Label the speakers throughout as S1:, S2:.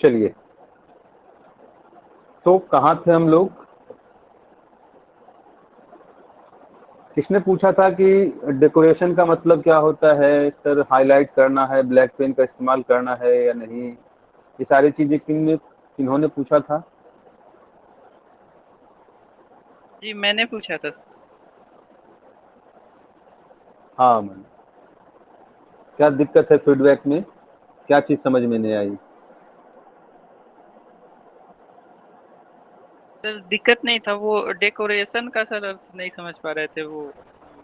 S1: चलिए, तो कहाँ थे हम लोग? किसने पूछा था कि डेकोरेशन का मतलब क्या होता है सर? हाईलाइट करना है, ब्लैक पेन का इस्तेमाल करना है या नहीं? ये सारी चीज़ें किन्होंने पूछा था?
S2: जी मैंने पूछा था।
S1: हाँ मैंने। क्या दिक्कत है फीडबैक में? क्या चीज़ समझ में नहीं आई?
S2: सर दिक्कत नहीं था, वो डेकोरेशन का सर अर्थ नहीं समझ पा रहे थे वो।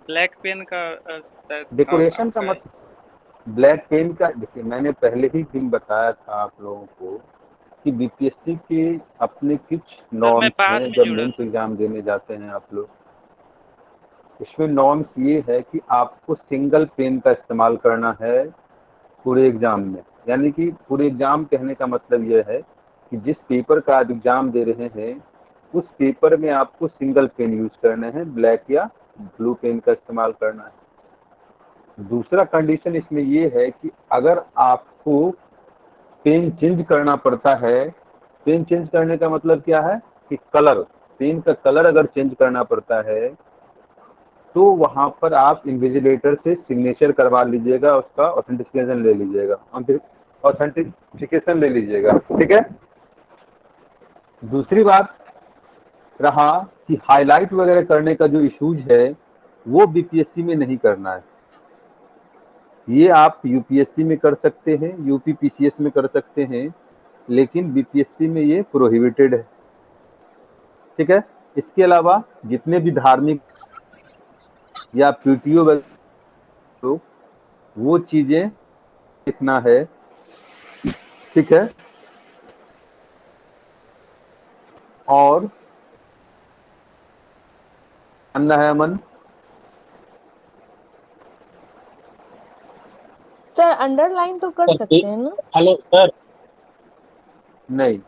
S2: ब्लैक पेन का अर्थ शायद था
S1: डेकोरेशन का
S2: आपका।
S1: मतलब ब्लैक पेन का, देखिए मैंने पहले ही दिन बताया था आप लोगों को कि बीपीएससी के अपने कुछ
S2: सर मैं
S1: नॉर्म्स
S2: बाद
S1: हैं
S2: में
S1: जब
S2: जुड़ा
S1: मेंस
S2: था।
S1: एग्जाम देने जाते हैं आप लोग। इसमें नॉर्म्स ये है कि आपको सिंगल पेन का इस्तेमाल करना है पूरे एग्जाम में। यानी कि पूरे एग्जाम कहने का मतलब ये है कि जिस पेपर का आप एग्जाम दे रहे हैं उस पेपर में आपको सिंगल पेन यूज करना है, ब्लैक या ब्लू पेन का इस्तेमाल करना है। दूसरा कंडीशन इसमें ये है कि अगर आपको पेन चेंज करना पड़ता है, पेन चेंज करने का मतलब क्या है कि कलर, पेन का कलर अगर चेंज करना पड़ता है तो वहाँ पर आप इन्विजिलेटर से सिग्नेचर करवा लीजिएगा, उसका ऑथेंटिकेशन ले लीजिएगा, ऑथेंटिफिकेशन ले लीजिएगा, ठीक है। दूसरी बात रहा कि हाईलाइट वगैरह करने का जो इशूज है वो बीपीएससी में नहीं करना है। ये आप यूपीएससी में कर सकते हैं, यूपी पीसीएस में कर सकते हैं, लेकिन बीपीएससी में ये प्रोहिबिटेड है, ठीक है। इसके अलावा जितने भी धार्मिक या पीटीओ लोग, वो चीजें लिखना है, ठीक है। और जानना है अमन?
S3: सर अंडरलाइन तो कर
S4: सर
S3: सकते हैं ना?
S4: Hello sir.
S1: नहीं,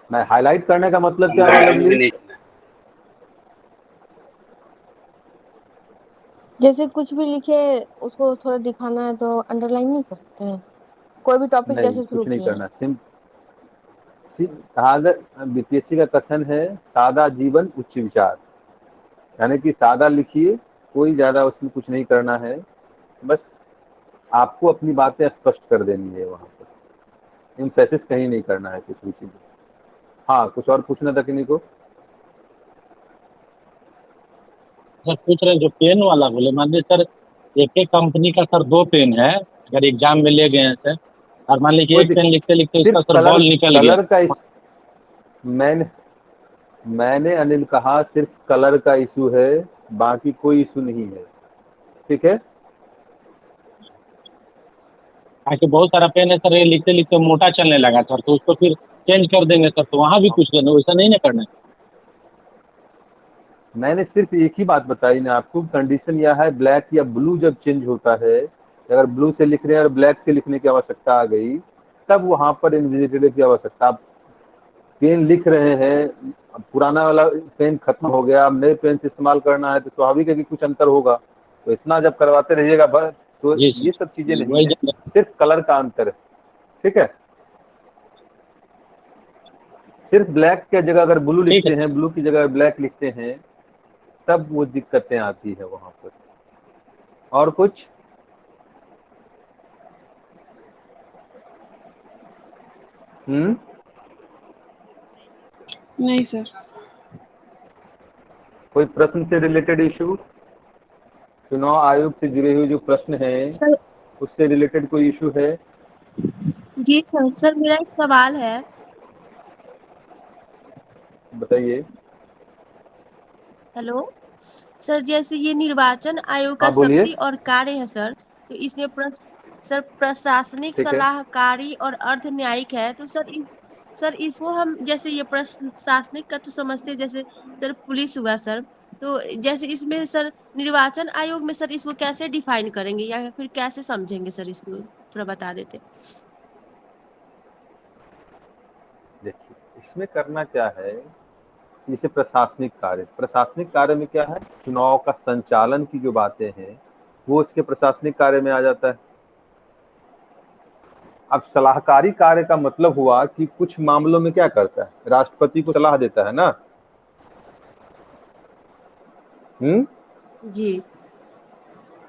S1: मैं हाईलाइट करने का मतलब क्या हुआ
S4: अंडरलाइन भी
S1: लवली?
S4: नहीं करना है।
S3: जैसे कुछ भी लिखे उसको थोड़ा दिखाना है तो अंडरलाइन नहीं कर सकते हैं? कोई भी टॉपिक
S1: नहीं,
S3: जैसे शुरू
S1: कुछ नहीं
S3: किए हैं।
S1: करना। बीपीएससी का कथन है सादा जीवन उच्च विचार, यानी कि सादा लिखिए, कोई ज्यादा उसमें कुछ नहीं करना है, बस आपको अपनी बातें स्पष्ट कर देनी है वहाँ पर, इम्फेसिस कहीं नहीं करना है कुछ भी चीज़। हाँ, कुछ और पूछना था किन्हीं को?
S4: सर पूछ रहे हैं जो पेन वाला बोले, मान लीजिए सर एक एक कंपनी का सर दो पेन है, अगर एग्जाम में ले गए हैं सर, और मान लीजिए
S1: कोई
S4: एक पेन लिखते लिखते उसका
S1: सिर्फ
S4: सर
S1: कलर,
S4: बॉल निकल गया।
S1: कलर का मैंने मैंने अनिल कहा सिर्फ कलर का इशू है, बाकी कोई इशू नहीं है, ठीक है।
S4: ताकि बहुत सारा पेन है सर, ये लिखते लिखते मोटा चलने लगा सर, तो उसको फिर चेंज कर देंगे सर, तो वहाँ भी कुछ करना, वैसा नहीं ना करना है।
S1: मैंने सिर्फ एक ही बात बताई ना आपको, कंडीशन यह है ब्लैक या ब्लू जब चेंज होता है, अगर ब्लू से लिख रहे हैं और ब्लैक से लिखने की आवश्यकता आ गई, तब वहाँ पर इन्विजिलेटर की आवश्यकता। आप पेन लिख रहे हैं, अब पुराना वाला पेन खत्म हो गया, अब नए पेन से इस्तेमाल करना है, तो स्वाभाविक है कि कुछ अंतर होगा। तो इतना जब करवाते रहिएगा बस, तो
S4: जी
S1: ये
S4: सर,
S1: सब चीज़ें
S4: जी
S1: नहीं
S4: वही
S1: है,
S4: जान।
S1: सिर्फ कलर का अंतर है, ठीक है। सिर्फ ब्लैक की जगह अगर ब्लू
S4: ठीक है
S1: लिखते हैं,
S4: सर।
S1: ब्लू की जगह ब्लैक लिखते हैं, तब वो दिक्कतें आती है वहाँ पर। और कुछ? हम्म।
S5: नहीं सर।
S1: कोई प्रश्न से रिलेटेड इशू, चुनाव आयोग से जुड़े हुए जो प्रश्न हैं
S6: सर
S1: उससे रिलेटेड कोई इशू है?
S6: जी सर मेरा एक सवाल है।
S1: बताइए।
S6: हेलो सर, जैसे ये निर्वाचन आयोग का
S1: हाँ बोलिए।
S6: शक्ति और कार्य है सर, तो इसमें सर प्रशासनिक,
S1: ठीक है।
S6: सलाहकारी और अर्ध न्यायिक है, तो सर इसको हम जैसे ये प्रशासनिक का तो समझते हैं, जैसे सर पुलिस हुआ सर, तो जैसे इसमें सर निर्वाचन आयोग में सर इसको कैसे डिफाइन करेंगे या फिर कैसे समझेंगे सर, इसको थोड़ा बता देते।
S1: देखिए, इसमें करना क्या है, जैसे प्रशासनिक कार्य में क्या है, चुनाव का संचालन की जो बातें हैं वो उसके प्रशासनिक कार्य में आ जाता है। अब सलाहकारी कार्य का मतलब हुआ कि कुछ मामलों में क्या करता है, राष्ट्रपति को सलाह देता है ना।
S6: जी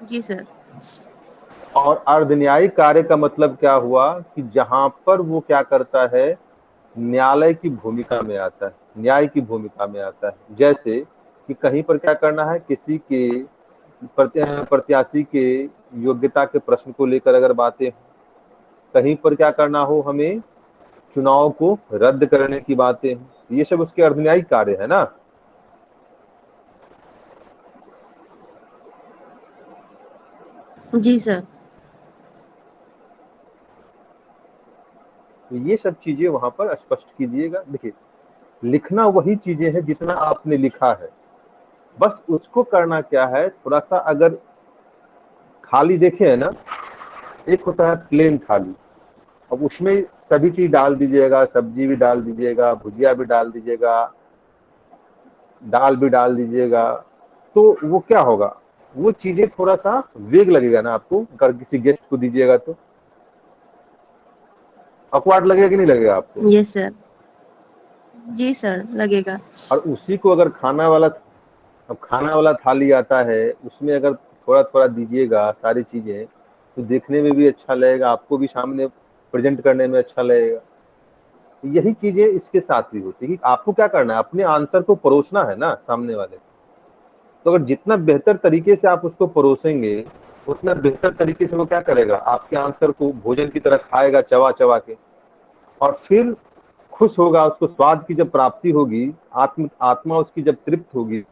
S6: जी सर।
S1: और अर्धन्यायिक कार्य का मतलब क्या हुआ कि जहां पर वो क्या करता है, न्यायालय की भूमिका में आता है, न्याय की भूमिका में आता है। जैसे कि कहीं पर क्या करना है, किसी के प्रत्याशी के योग्यता के प्रश्न को लेकर अगर बातें, कहीं पर क्या करना हो, हमें चुनाव को रद्द करने की बातें, ये सब उसके अर्धन्यायिक कार्य है ना।
S6: जी सर।
S1: तो ये सब चीजें वहां पर स्पष्ट कीजिएगा। देखिए, लिखना वही चीजें हैं जितना आपने लिखा है, बस उसको करना क्या है, थोड़ा सा अगर थाली देखे है ना, एक होता है प्लेन थाली, अब उसमें सभी चीज डाल दीजिएगा, सब्जी भी डाल दीजिएगा, भुजिया भी डाल दीजिएगा, दाल भी डाल दीजिएगा, तो वो क्या होगा, वो चीजें थोड़ा सा वेग लगेगा ना आपको, अगर किसी गेस्ट को दीजिएगा तो अकवाट लगेगा कि नहीं लगेगा आपको।
S6: Yes sir. जी सर लगेगा।
S1: और उसी को अगर खाना वाला थाली आता है, उसमें अगर थोड़ा थोड़ा दीजिएगा सारी चीजें, तो देखने में भी अच्छा लगेगा, आपको भी सामने प्रेजेंट करने में अच्छा लगेगा। यही चीजें इसके साथ भी होती है कि आपको क्या करना है, अपने आंसर को परोसना है ना सामने वाले को। तो अगर जितना बेहतर तरीके से आप उसको परोसेंगे, उतना बेहतर तरीके से वो क्या करेगा, आपके आंसर को भोजन की तरह खाएगा चबा चबा के, और फिर खुश होगा, उसको स्वाद की जब प्राप्ति होगी, आत्मा उसकी जब तृप्त होगी,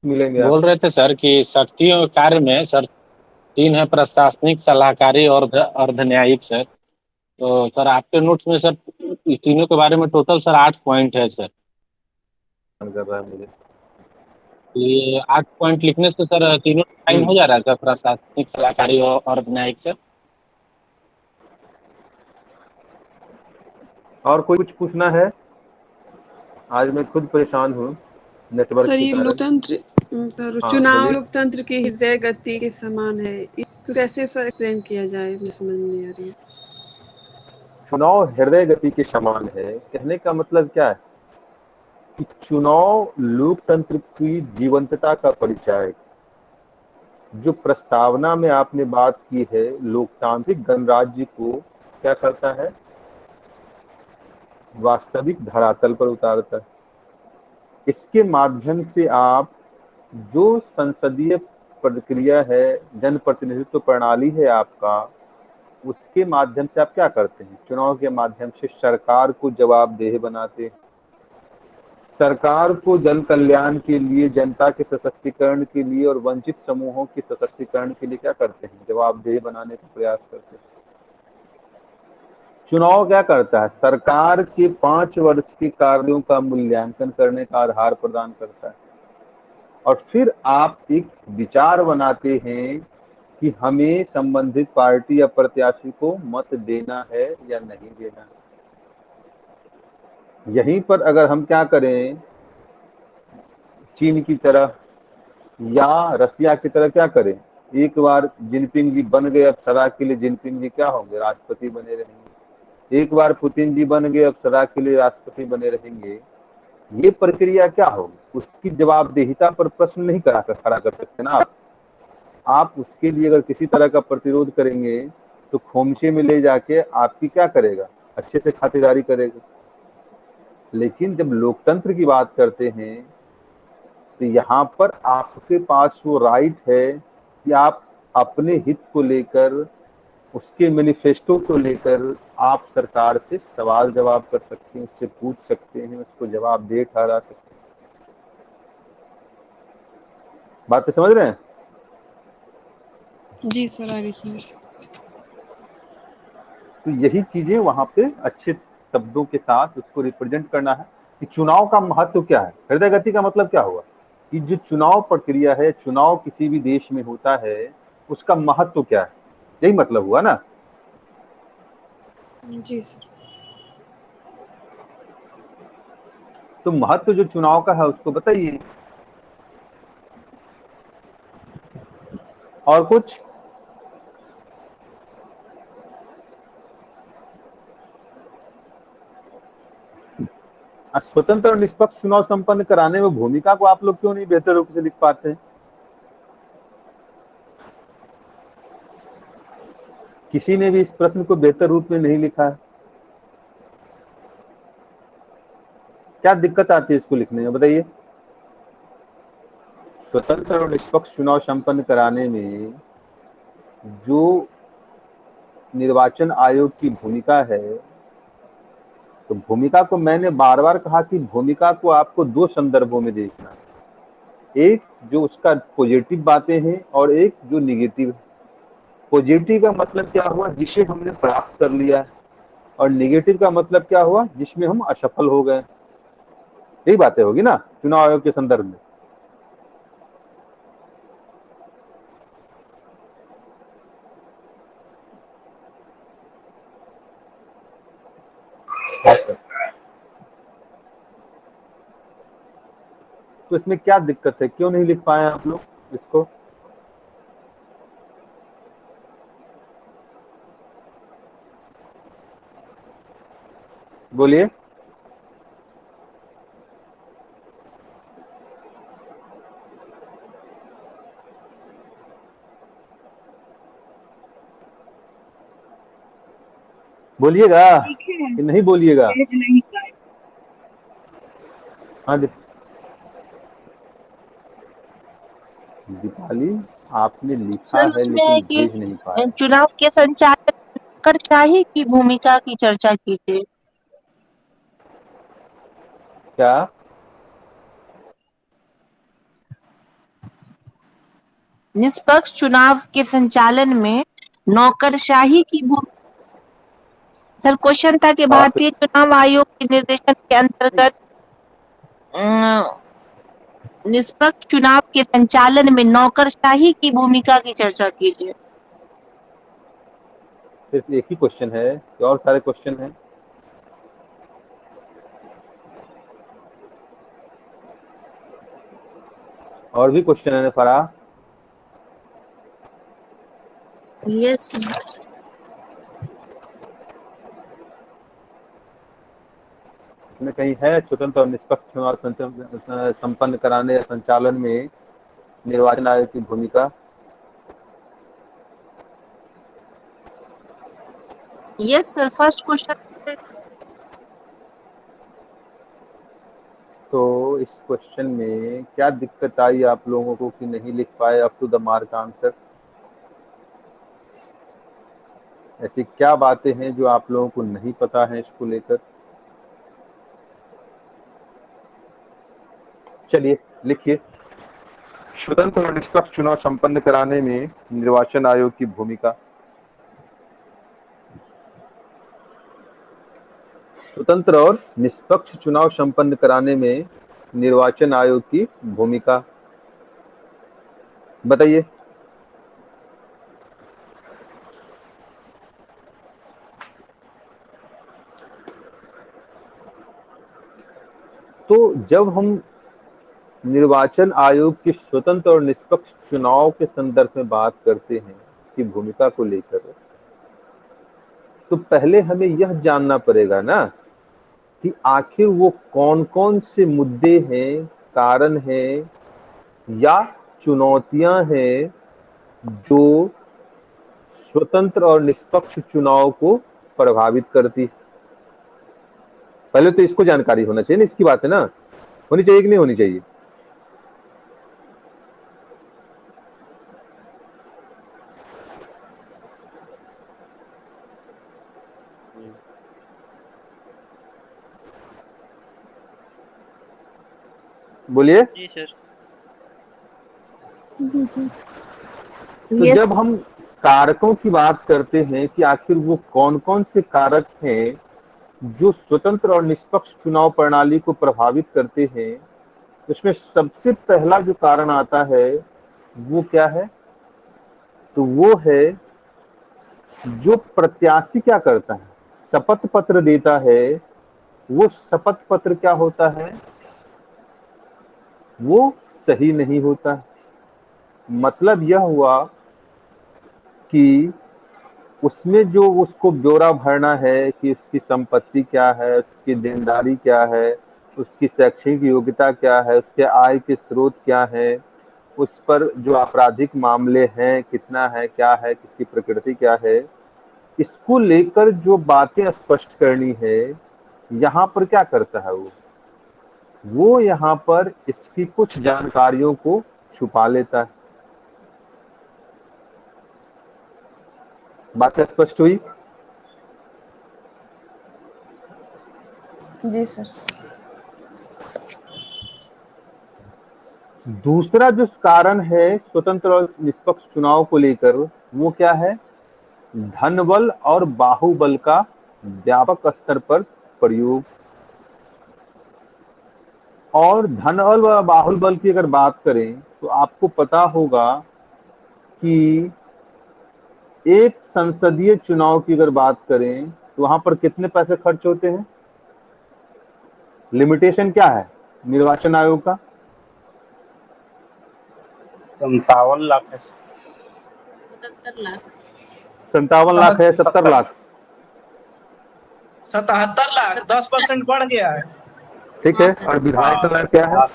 S1: मिलेंगे आप।
S4: बोल रहे थे सर कि शक्तियों के कार्य में सर 3 है, प्रशासनिक, सलाहकारी और अर्धन्यायिक सर। तो सर आपके नोट्स में सर इस तीनों के बारे में टोटल सर 8 पॉइंट है सर।
S1: कर रहा है मुझे।
S4: ये 8 पॉइंट लिखने से सर तीनों टाइम हो जा रहा है सर, प्रशासनिक, सलाहकारी और अर्धन्यायिक सर।
S1: और कोई कुछ पूछना है? आज मैं खुद परेशान हूँ नेटवर्क
S5: सर
S1: के
S5: ये
S1: कारण।
S5: लोकतंत्र सर
S1: हाँ
S5: चुनाव
S1: बोलिए।
S5: लोकतंत्र की हृदय गति के समान है, इसको कैसे सर एक्सप्लेन किया जाए, मुझे समझ नहीं आ रही है।
S1: चुनाव हृदय गति के समान है, कहने का मतलब क्या है कि चुनाव लोकतंत्र की जीवंतता का परिचायक। जो प्रस्तावना में आपने बात की है, लोकतांत्रिक गणराज्य को क्या करता है, वास्तविक धरातल पर उतारता है। इसके माध्यम से आप जो संसदीय प्रक्रिया है, जनप्रतिनिधित्व प्रणाली है आपका, उसके माध्यम से आप क्या करते हैं, चुनाव के माध्यम से सरकार को जवाबदेह बनाते हैं। सरकार को जन कल्याण के लिए, जनता के सशक्तिकरण के लिए और वंचित समूहों के सशक्तिकरण के लिए क्या करते हैं, जवाबदेह बनाने का प्रयास करते हैं। चुनाव क्या करता है, सरकार के 5 वर्ष के कार्यों का मूल्यांकन करने का आधार प्रदान करता है, और फिर आप एक विचार बनाते हैं कि हमें संबंधित पार्टी या प्रत्याशी को मत देना है या नहीं देना है। यहीं पर अगर हम क्या करें, चीन की तरह या रसिया की तरह क्या करें, एक बार जिनपिंग जी बन गए, अब सदा के लिए जिनपिंग जी क्या होंगे, राष्ट्रपति बने रहेंगे। एक बार पुतिन जी बन गए, अब सदा के लिए राष्ट्रपति बने रहेंगे। ये प्रक्रिया क्या होगी, उसकी जवाबदेहिता पर प्रश्न नहीं खड़ा कर सकते ना आप उसके लिए अगर किसी तरह का प्रतिरोध करेंगे, तो खोमचे में ले जाके आपकी क्या करेगा, अच्छे से खातिरदारी करेगा। लेकिन जब लोकतंत्र की बात करते हैं, तो यहाँ पर आपके पास वो राइट है कि आप अपने हित को लेकर, उसके मैनिफेस्टो को लेकर आप सरकार से सवाल जवाब कर सकते हैं, उससे पूछ सकते हैं, उसको जवाबदेह ठहरा सकते हैं। बात तो समझ रहे हैं?
S5: जी सर, आगे सर।
S1: तो यही चीजें वहां पे अच्छे शब्दों के साथ उसको रिप्रेजेंट करना है कि चुनाव का महत्व क्या है। हृदय गति का मतलब क्या हुआ कि जो चुनाव प्रक्रिया है, चुनाव किसी भी देश में होता है, उसका महत्व क्या है, यही मतलब हुआ ना।
S5: जी सर।
S1: तो महत्व जो चुनाव का है उसको बताइए। और कुछ? स्वतंत्र और निष्पक्ष चुनाव संपन्न कराने में भूमिका को आप लोग क्यों नहीं बेहतर रूप से लिख पाते हैं? किसी ने भी इस प्रश्न को बेहतर रूप में नहीं लिखा है। क्या दिक्कत आती है इसको लिखने में, बताइए? स्वतंत्र और निष्पक्ष चुनाव संपन्न कराने में जो निर्वाचन आयोग की भूमिका है, तो भूमिका को मैंने बार बार कहा कि भूमिका को आपको दो संदर्भों में देखना है। एक जो उसका पॉजिटिव बातें हैं और एक जो निगेटिव है। पॉजिटिव का मतलब क्या हुआ, जिसे हमने प्राप्त कर लिया है, और निगेटिव का मतलब क्या हुआ, जिसमें हम असफल हो गए। यही बातें होगी ना चुनाव आयोग के संदर्भ में। तो इसमें क्या दिक्कत है, क्यों नहीं लिख पाए आप लोग इसको? बोलिए। बोलिएगा कि नहीं बोलिएगा? हाँ दीपाली, आपने लिखा
S6: सर
S1: है
S6: उसमें है
S1: लेकिन
S6: कि
S1: भेज नहीं पाए।
S6: चुनाव के संचालन कर चाहिए की भूमिका की चर्चा कीजिए।
S1: क्या?
S6: निष्पक्ष चुनाव के संचालन में नौकरशाही की भूमिका। सर क्वेश्चन था कि भारतीय चुनाव आयोग के निर्देशन के अंतर्गत निष्पक्ष चुनाव के संचालन में नौकरशाही की भूमिका की चर्चा कीजिए।
S1: सिर्फ एक ही क्वेश्चन है कि और सारे क्वेश्चन हैं? और भी क्वेश्चन है फराह?
S6: यस
S1: इसमें कहीं है स्वतंत्र और निष्पक्ष चुनाव संपन्न कराने या संचालन में निर्वाचन आयोग की भूमिका?
S6: Yes sir first question.
S1: तो इस क्वेश्चन में क्या दिक्कत आई आप लोगों को कि नहीं लिख पाए up to the mark answer? ऐसी क्या बातें हैं जो आप लोगों को नहीं पता है इसको लेकर? चलिए लिखिए, स्वतंत्र और निष्पक्ष चुनाव संपन्न कराने में निर्वाचन आयोग की भूमिका। स्वतंत्र और निष्पक्ष चुनाव संपन्न कराने में निर्वाचन आयोग की भूमिका, बताइए। तो जब हम निर्वाचन आयोग के स्वतंत्र और निष्पक्ष चुनाव के संदर्भ में बात करते हैं इसकी भूमिका को लेकर, तो पहले हमें यह जानना पड़ेगा ना कि आखिर वो कौन कौन से मुद्दे हैं, कारण हैं या चुनौतियां हैं जो स्वतंत्र और निष्पक्ष चुनाव को प्रभावित करती। पहले तो इसको जानकारी होना चाहिए ना, इसकी बात है ना, होनी चाहिए कि नहीं होनी चाहिए? बोलिए।
S2: जी सर।
S1: तो जब हम कारकों की बात करते हैं कि आखिर वो कौन कौन से कारक हैं जो स्वतंत्र और निष्पक्ष चुनाव प्रणाली को प्रभावित करते हैं, उसमें सबसे पहला जो कारण आता है वो क्या है? तो वो है जो प्रत्याशी क्या करता है, शपथ पत्र देता है, वो शपथ पत्र क्या होता है, वो सही नहीं होता। मतलब यह हुआ कि उसमें जो उसको ब्यौरा भरना है कि उसकी संपत्ति क्या है, उसकी देनदारी क्या है, उसकी शैक्षणिक योग्यता क्या है, उसके आय के स्रोत क्या है, उस पर जो आपराधिक मामले हैं कितना है, क्या है, किसकी प्रकृति क्या है, इसको लेकर जो बातें स्पष्ट करनी है, यहाँ पर क्या करता है वो यहाँ पर इसकी कुछ जानकारियों को छुपा लेता है। बात स्पष्ट हुई?
S3: जी सर।
S1: दूसरा जो कारण है स्वतंत्र और निष्पक्ष चुनाव को लेकर, वो क्या है? धनबल और बाहुबल का व्यापक स्तर पर प्रयोग। और धनबल व बाहुबल की अगर बात करें तो आपको पता होगा कि एक संसदीय चुनाव की अगर बात करें तो वहां पर कितने पैसे खर्च होते हैं? लिमिटेशन क्या है निर्वाचन आयोग का?
S4: 57 लाख है।
S6: 77 लाख।
S1: 57 लाख है, 70 लाख?
S7: 77 लाख, 10% बढ़ गया है
S1: ठीक है। और विधायक का क्या है?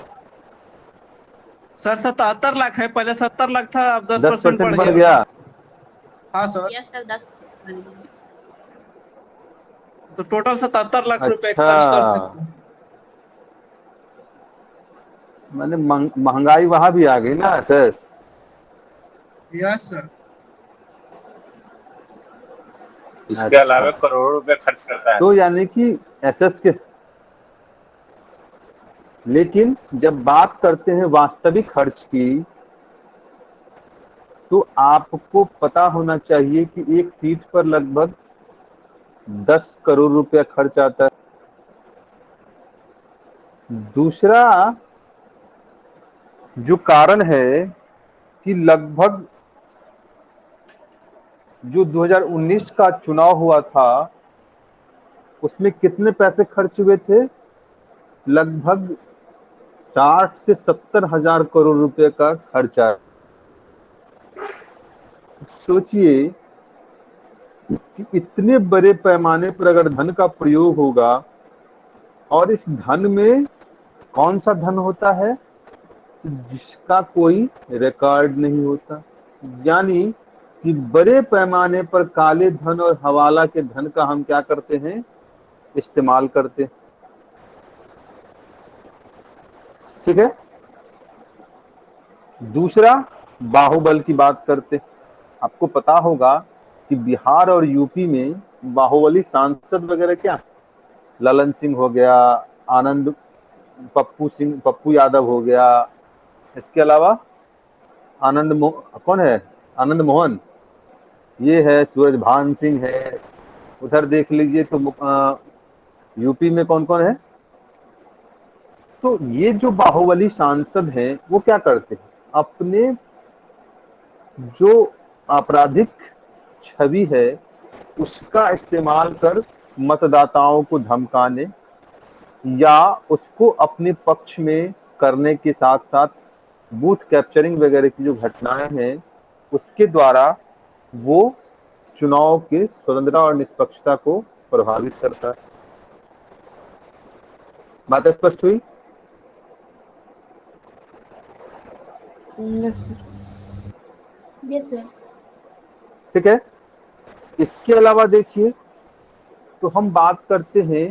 S7: सर। 77 लाख है, पहले 70 लाख था, अब
S1: 10%
S7: 10%
S1: बढ़ गया।
S7: हाँ सर।
S6: यस सर, 10% बढ़ गया।
S7: तो टोटल 77 लाख रुपए
S1: अच्छा,
S7: खर्च कर सकते हैं।
S1: मैंने महंगाई वहां भी आ गई ना एसएस।
S7: Yes sir.
S4: इसके अलावा करोड़ों रुपए खर्च करता है।
S1: तो यानी कि एसएस के, लेकिन जब बात करते हैं वास्तविक खर्च की तो आपको पता होना चाहिए कि एक सीट पर लगभग 10 करोड़ रुपया खर्च आता है। दूसरा जो कारण है कि लगभग जो 2019 का चुनाव हुआ था उसमें कितने पैसे खर्च हुए थे? लगभग 60 से 70 हजार करोड़ रुपए का खर्चा। सोचिए कि इतने बड़े पैमाने पर अगर धन का प्रयोग होगा, और इस धन में कौन सा धन होता है जिसका कोई रिकॉर्ड नहीं होता, यानी कि बड़े पैमाने पर काले धन और हवाला के धन का हम क्या करते हैं? इस्तेमाल करते हैं। ठीक है। दूसरा बाहुबल की बात करते। आपको पता होगा कि बिहार और यूपी में बाहुबली सांसद वगैरह क्या? ललन सिंह हो गया, आनंद पप्पू यादव हो गया, इसके अलावा कौन है? आनंद मोहन, ये है, सूरजभान सिंह है। उधर देख लीजिए तो यूपी में कौन कौन है? तो ये जो बाहुबली सांसद हैं वो क्या करते हैं? अपने जो आपराधिक छवि है उसका इस्तेमाल कर मतदाताओं को धमकाने या उसको अपने पक्ष में करने के साथ साथ बूथ कैप्चरिंग वगैरह की जो घटनाएं हैं उसके द्वारा वो चुनाव के स्वतंत्रता और निष्पक्षता को प्रभावित करता है। बात स्पष्ट हुई?
S5: Yes sir.
S6: Yes sir.
S1: ठीक है। इसके अलावा देखिए तो हम बात करते हैं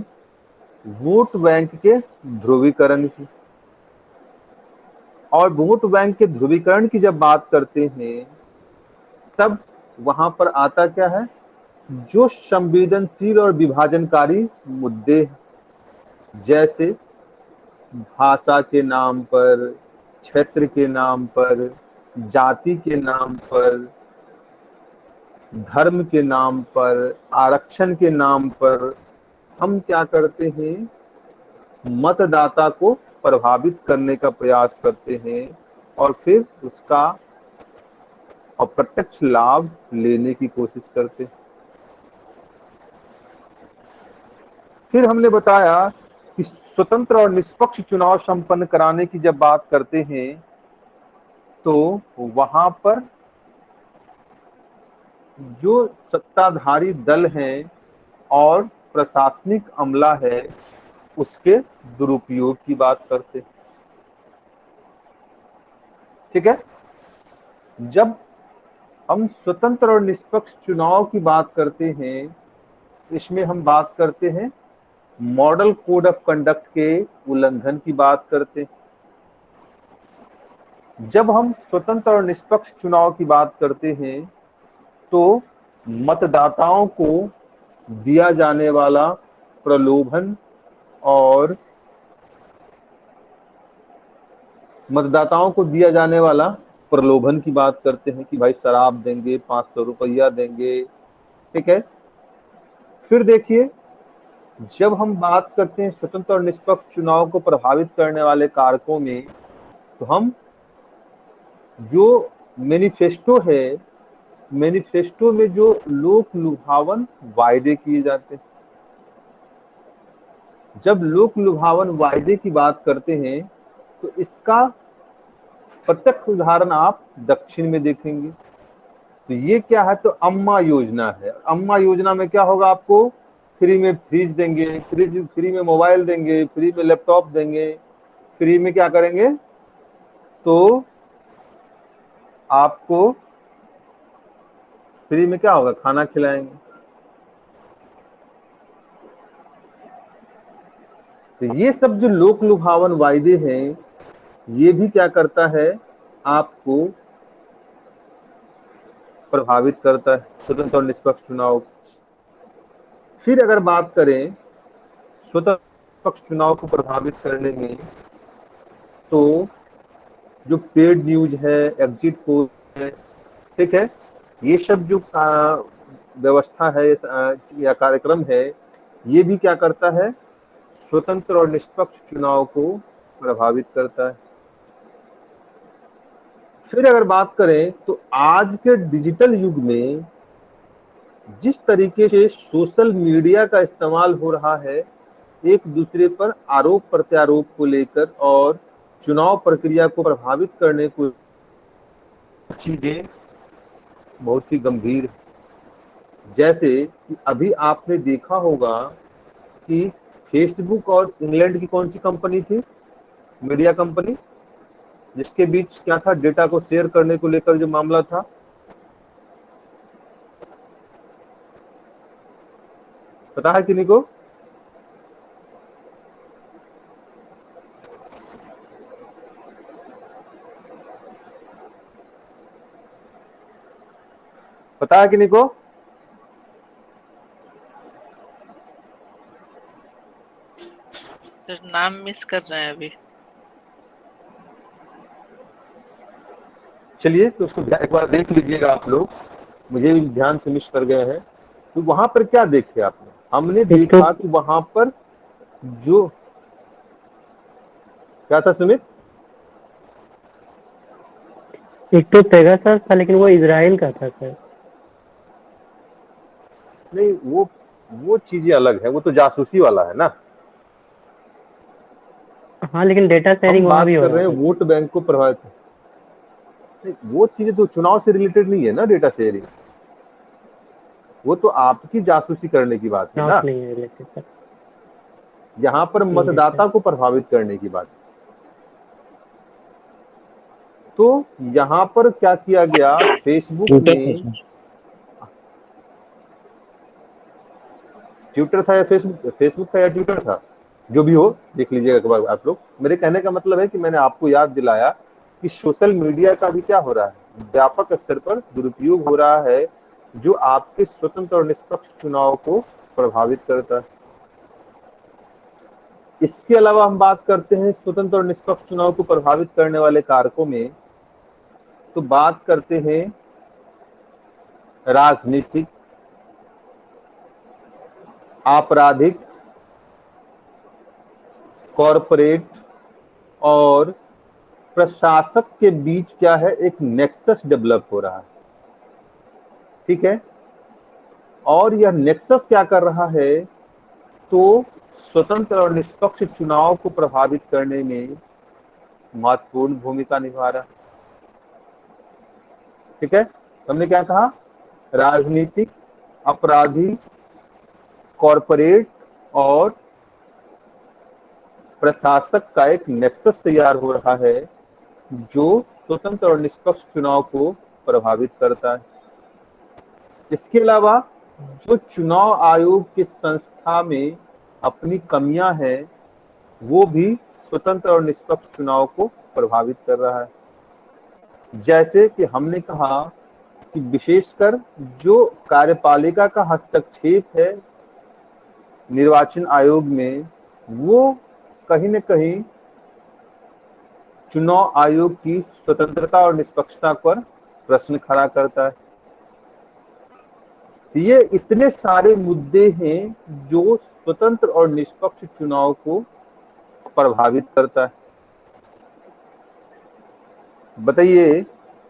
S1: वोट बैंक के ध्रुवीकरण की। और वोट बैंक के ध्रुवीकरण की जब बात करते हैं तब वहां पर आता क्या है? जो संवेदनशील और विभाजनकारी मुद्दे, जैसे भाषा के नाम पर, क्षेत्र के नाम पर, जाति के नाम पर, धर्म के नाम पर, आरक्षण के नाम पर हम क्या करते हैं? मतदाता को प्रभावित करने का प्रयास करते हैं और फिर उसका अप्रत्यक्ष लाभ लेने की कोशिश करते हैं। फिर हमने बताया कि स्वतंत्र और निष्पक्ष चुनाव संपन्न कराने की जब बात करते हैं तो वहां पर जो सत्ताधारी दल हैं और प्रशासनिक अमला है उसके दुरुपयोग की बात करते हैं। ठीक है, जब हम स्वतंत्र और निष्पक्ष चुनाव की बात करते हैं, इसमें हम बात करते हैं मॉडल कोड ऑफ कंडक्ट के उल्लंघन की बात करते हैं। जब हम स्वतंत्र और निष्पक्ष चुनाव की बात करते हैं तो मतदाताओं को दिया जाने वाला प्रलोभन और मतदाताओं को दिया जाने वाला प्रलोभन की बात करते हैं कि भाई शराब देंगे, 500 रुपया देंगे। ठीक है, फिर देखिए, जब हम बात करते हैं स्वतंत्र और निष्पक्ष चुनाव को प्रभावित करने वाले कारकों में, तो हम जो मैनिफेस्टो है, मैनिफेस्टो में जो लोक लुभावन वायदे किए जाते हैं, जब लोक लुभावन वायदे की बात करते हैं तो इसका प्रत्यक्ष उदाहरण आप दक्षिण में देखेंगे। तो ये क्या है, तो अम्मा योजना है। अम्मा योजना में क्या होगा, आपको फ्री में फ्रिज देंगे, फ्री में मोबाइल देंगे, फ्री में लैपटॉप देंगे, फ्री में क्या करेंगे, तो आपको फ्री में क्या होगा, खाना खिलाएंगे। तो ये सब जो लोक लुभावन वायदे हैं, ये भी क्या करता है, आपको प्रभावित करता है स्वतंत्र और निष्पक्ष चुनाव। फिर अगर बात करें स्वतंत्र निष्पक्ष चुनाव को प्रभावित करने में, तो जो पेड न्यूज है, एग्जिट पोल है, ठीक है, ये सब जो व्यवस्था है या कार्यक्रम है, ये भी क्या करता है, स्वतंत्र और निष्पक्ष चुनाव को प्रभावित करता है। फिर अगर बात करें तो आज के डिजिटल युग में जिस तरीके से सोशल मीडिया का इस्तेमाल हो रहा है एक दूसरे पर आरोप प्रत्यारोप को लेकर और चुनाव प्रक्रिया को प्रभावित करने को, चीजें बहुत ही गंभीर। जैसे कि अभी आपने देखा होगा कि फेसबुक और इंग्लैंड की कौन सी कंपनी थी, मीडिया कंपनी, जिसके बीच क्या था, डेटा को शेयर करने को लेकर जो मामला था, पता है किन्हीं को? पता है किन्हीं को?
S2: सर नाम मिस कर रहे हैं अभी।
S1: चलिए, तो उसको एक बार देख लीजिएगा आप लोग, मुझे भी ध्यान से मिस कर गए हैं। तो वहां पर क्या देखे आपने? हमने देखा कि वहां पर जो क्या था सुमित,
S8: एक तो पेगासस था लेकिन वो इजराइल का था सर।
S1: नहीं, वो चीजें अलग है, वो तो जासूसी वाला है ना।
S8: हाँ लेकिन डेटा शेयरिंग वहाँ भी हो
S1: कर रहे
S8: रहा
S1: हैं
S8: है।
S1: वोट बैंक को प्रभावित, नहीं, वो चीजें तो चुनाव से रिलेटेड नहीं है ना। डेटा शेयरिंग वो तो आपकी जासूसी करने की बात है ना,
S8: नहीं है रिलेटेड सर।
S1: यहाँ पर मतदाता को प्रभावित करने की बात। तो यहाँ पर क्या किया गया, फेसबुक में, ट्विटर था या फेसबुक था या ट्विटर था, जो भी हो देख लीजिएगा एक बार आप लोग। मेरे कहने का मतलब है कि मैंने आपको याद दिलाया कि सोशल मीडिया का भी क्या हो रहा है, व्यापक स्तर पर दुरुपयोग हो रहा है, जो आपके स्वतंत्र और निष्पक्ष चुनाव को प्रभावित करता है। इसके अलावा हम बात करते हैं स्वतंत्र और निष्पक्ष चुनाव को प्रभावित करने वाले कारकों में, तो बात करते हैं राजनीतिक, आपराधिक, कॉरपोरेट और प्रशासक के बीच क्या है, एक नेक्सस डेवलप हो रहा है। ठीक है, और यह नेक्सस क्या कर रहा है, तो स्वतंत्र और निष्पक्ष चुनाव को प्रभावित करने में महत्वपूर्ण भूमिका निभा रहा है। ठीक है, हमने क्या कहा, राजनीतिक, आपराधिक, कॉरपोरेट और प्रशासक का एक नेक्सस तैयार हो रहा है जो स्वतंत्र और निष्पक्ष चुनाव को प्रभावित करता है। इसके अलावा जो चुनाव आयोग की संस्था में अपनी कमियां हैं वो भी स्वतंत्र और निष्पक्ष चुनाव को प्रभावित कर रहा है। जैसे कि हमने कहा कि विशेषकर जो कार्यपालिका का हस्तक्षेप है निर्वाचन आयोग में वो कहीं न कहीं चुनाव आयोग की स्वतंत्रता और निष्पक्षता पर प्रश्न खड़ा करता है। ये इतने सारे मुद्दे हैं जो स्वतंत्र और निष्पक्ष चुनाव को प्रभावित करता है। बताइए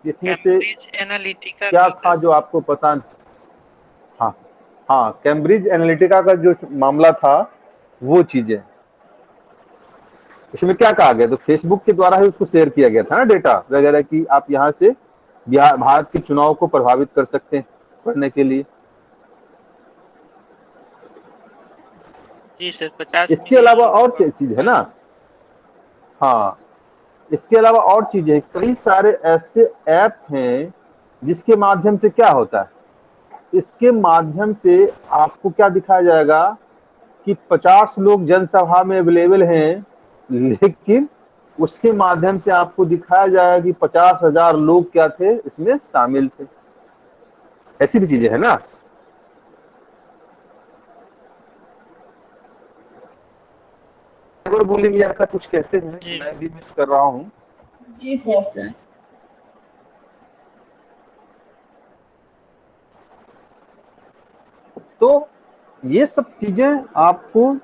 S1: इसमें से
S2: कैम्ब्रिज एनालिटिका
S1: क्या था जो आपको पता नहीं? हाँ, कैम्ब्रिज एनालिटिका का जो मामला था वो चीजें इसमें क्या कहा गया, तो फेसबुक के द्वारा ही उसको शेयर किया गया था ना डेटा वगैरह की आप यहाँ से भारत के चुनाव को प्रभावित कर सकते हैं पढ़ने के लिए।
S2: जी सर 50
S1: इसके अलावा और चीज है ना, हाँ इसके अलावा और चीजें कई सारे ऐसे ऐप हैं जिसके माध्यम से क्या होता है, इसके माध्यम से आपको क्या दिखाया जाएगा कि 50 लोग जनसभा में अवेलेबल हैं लेकिन उसके माध्यम से आपको दिखाया जाएगा कि 50,000 लोग क्या थे इसमें शामिल थे। ऐसी भी चीजें है ना। बोलेंगे ऐसा कुछ कहते हैं, मैं भी मिस कर रहा हूँ।
S6: जी सर।
S1: तो ये सब चीजें आपको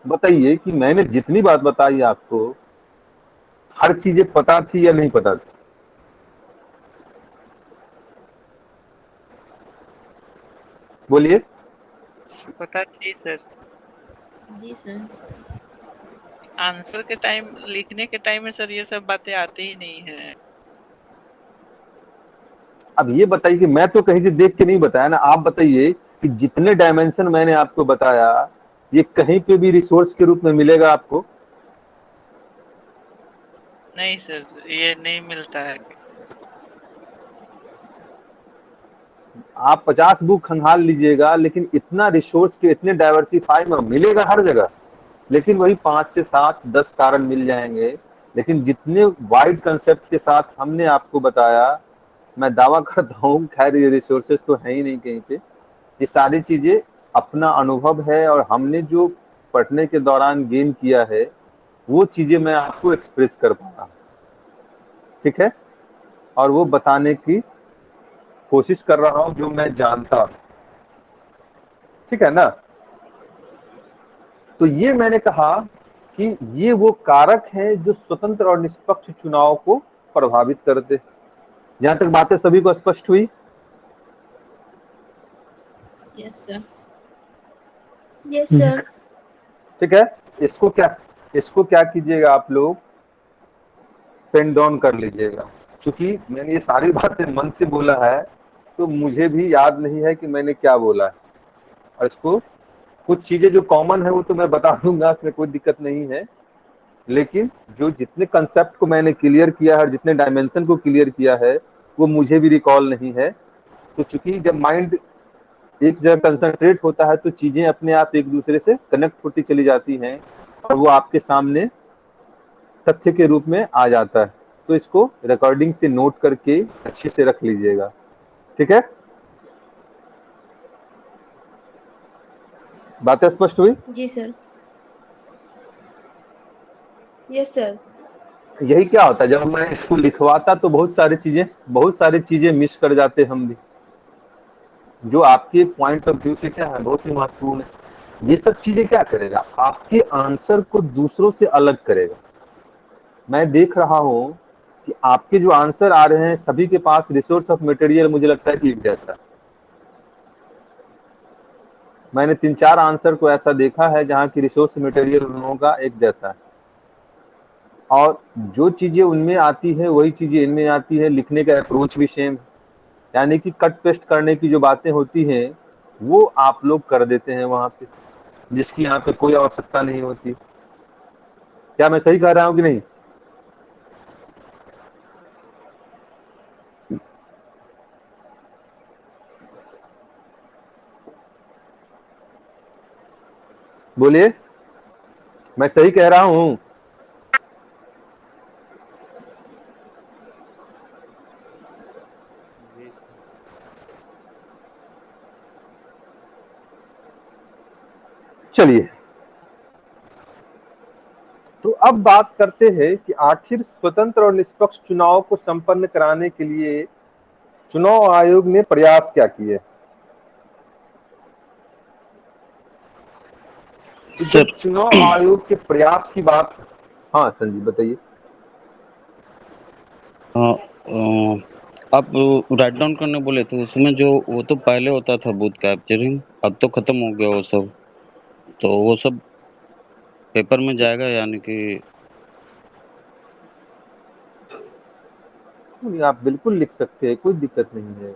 S1: बताइए कि मैंने जितनी बात बताई आपको हर चीजें पता थी या नहीं पता थी? बोलिए।
S2: पता थी सर।
S6: जी सर।
S2: आंसर के टाइम लिखने के टाइम में सर ये सब बातें आती ही नहीं है।
S1: अब ये बताइए कि मैं तो कहीं से देख के नहीं बताया ना, आप बताइए कि जितने डायमेंशन मैंने आपको बताया ये कहीं पे भी रिसोर्स के रूप में मिलेगा आपको?
S2: नहीं सर ये नहीं मिलता है।
S1: आप 50 बुक खंगाल लीजिएगा लेकिन इतना रिसोर्स के इतने डाइवर्सिफाई में मिलेगा हर जगह, लेकिन वही 5 से 7 10 कारण मिल जाएंगे। लेकिन जितने वाइड कंसेप्ट के साथ हमने आपको बताया, मैं दावा करता हूँ खैर ये रिसोर्सेज तो है ही नहीं कहीं पे। ये सारी चीजें अपना अनुभव है और हमने जो पढ़ने के दौरान गेन किया है वो चीजें मैं आपको एक्सप्रेस कर पा रहा हूँ, ठीक है, और वो बताने की कोशिश कर रहा हूँ जो मैं जानता हूँ, ठीक है ना। तो ये मैंने कहा कि ये वो कारक हैं जो स्वतंत्र और निष्पक्ष चुनाव को प्रभावित करते। यहाँ तक बातें सभी को स्पष्ट हुई?
S6: Yes sir. Yes sir.
S1: ठीक है, इसको क्या कीजिएगा आप लोग पेन डाउन कर लीजिएगा। क्योंकि मैंने ये सारी बातें मन से बोला है तो मुझे भी याद नहीं है कि मैंने क्या बोला है, और इसको कुछ चीजें जो कॉमन है वो तो मैं बता दूंगा, इसमें कोई दिक्कत नहीं है, लेकिन जो जितने कंसेप्ट को मैंने क्लियर किया है, जितने डायमेंशन को क्लियर किया है वो मुझे भी रिकॉल नहीं है। तो चूंकि जब माइंड एक जगह कंसंट्रेट होता है तो चीजें अपने आप एक दूसरे से कनेक्ट होती चली जाती हैं और वो आपके सामने तथ्य के रूप में आ जाता है। तो इसको रिकॉर्डिंग से नोट करके अच्छे से रख लीजिएगा, ठीक है। बातें स्पष्ट हुई?
S6: जी सर। Yes sir.
S1: यही क्या होता है जब मैं इसको लिखवाता तो बहुत सारी चीजें मिस कर जाते हम भी, जो आपके पॉइंट ऑफ व्यू से क्या है बहुत ही महत्वपूर्ण है। ये सब चीजें क्या करेगा, आपके आंसर को दूसरों से अलग करेगा। मैं देख रहा हूं कि आपके जो आंसर आ रहे हैं सभी के पास रिसोर्स ऑफ मटेरियल मुझे लगता है कि एक जैसा है। मैंने 3-4 आंसर को ऐसा देखा है जहां की रिसोर्स मटेरियल उन लोगों का एक जैसा है, और जो चीजें उनमें आती है वही चीजें इनमें आती है, लिखने का अप्रोच भी सेम है। यानी कि कट पेस्ट करने की जो बातें होती हैं वो आप लोग कर देते हैं वहां पे, जिसकी यहाँ पे कोई आवश्यकता नहीं होती। क्या मैं सही कह रहा हूँ कि नहीं? बोलिए, मैं सही कह रहा हूँ?
S2: जी सर।
S1: चलिए, तो अब बात करते हैं कि आखिर स्वतंत्र और निष्पक्ष चुनाव को संपन्न कराने के लिए चुनाव आयोग ने प्रयास क्या किए। तो जब चुनाव आयोग के प्रयास की बात, हाँ संजीव बताइए।
S9: आप राइट डाउन करने बोले थे, उसमें जो वो तो पहले होता था बूथ कैप्चरिंग, अब तो खत्म हो गया वो सब, तो वो सब पेपर में जाएगा यानी कि?
S1: नहीं, आप बिल्कुल लिख सकते हैं, कोई दिक्कत नहीं है।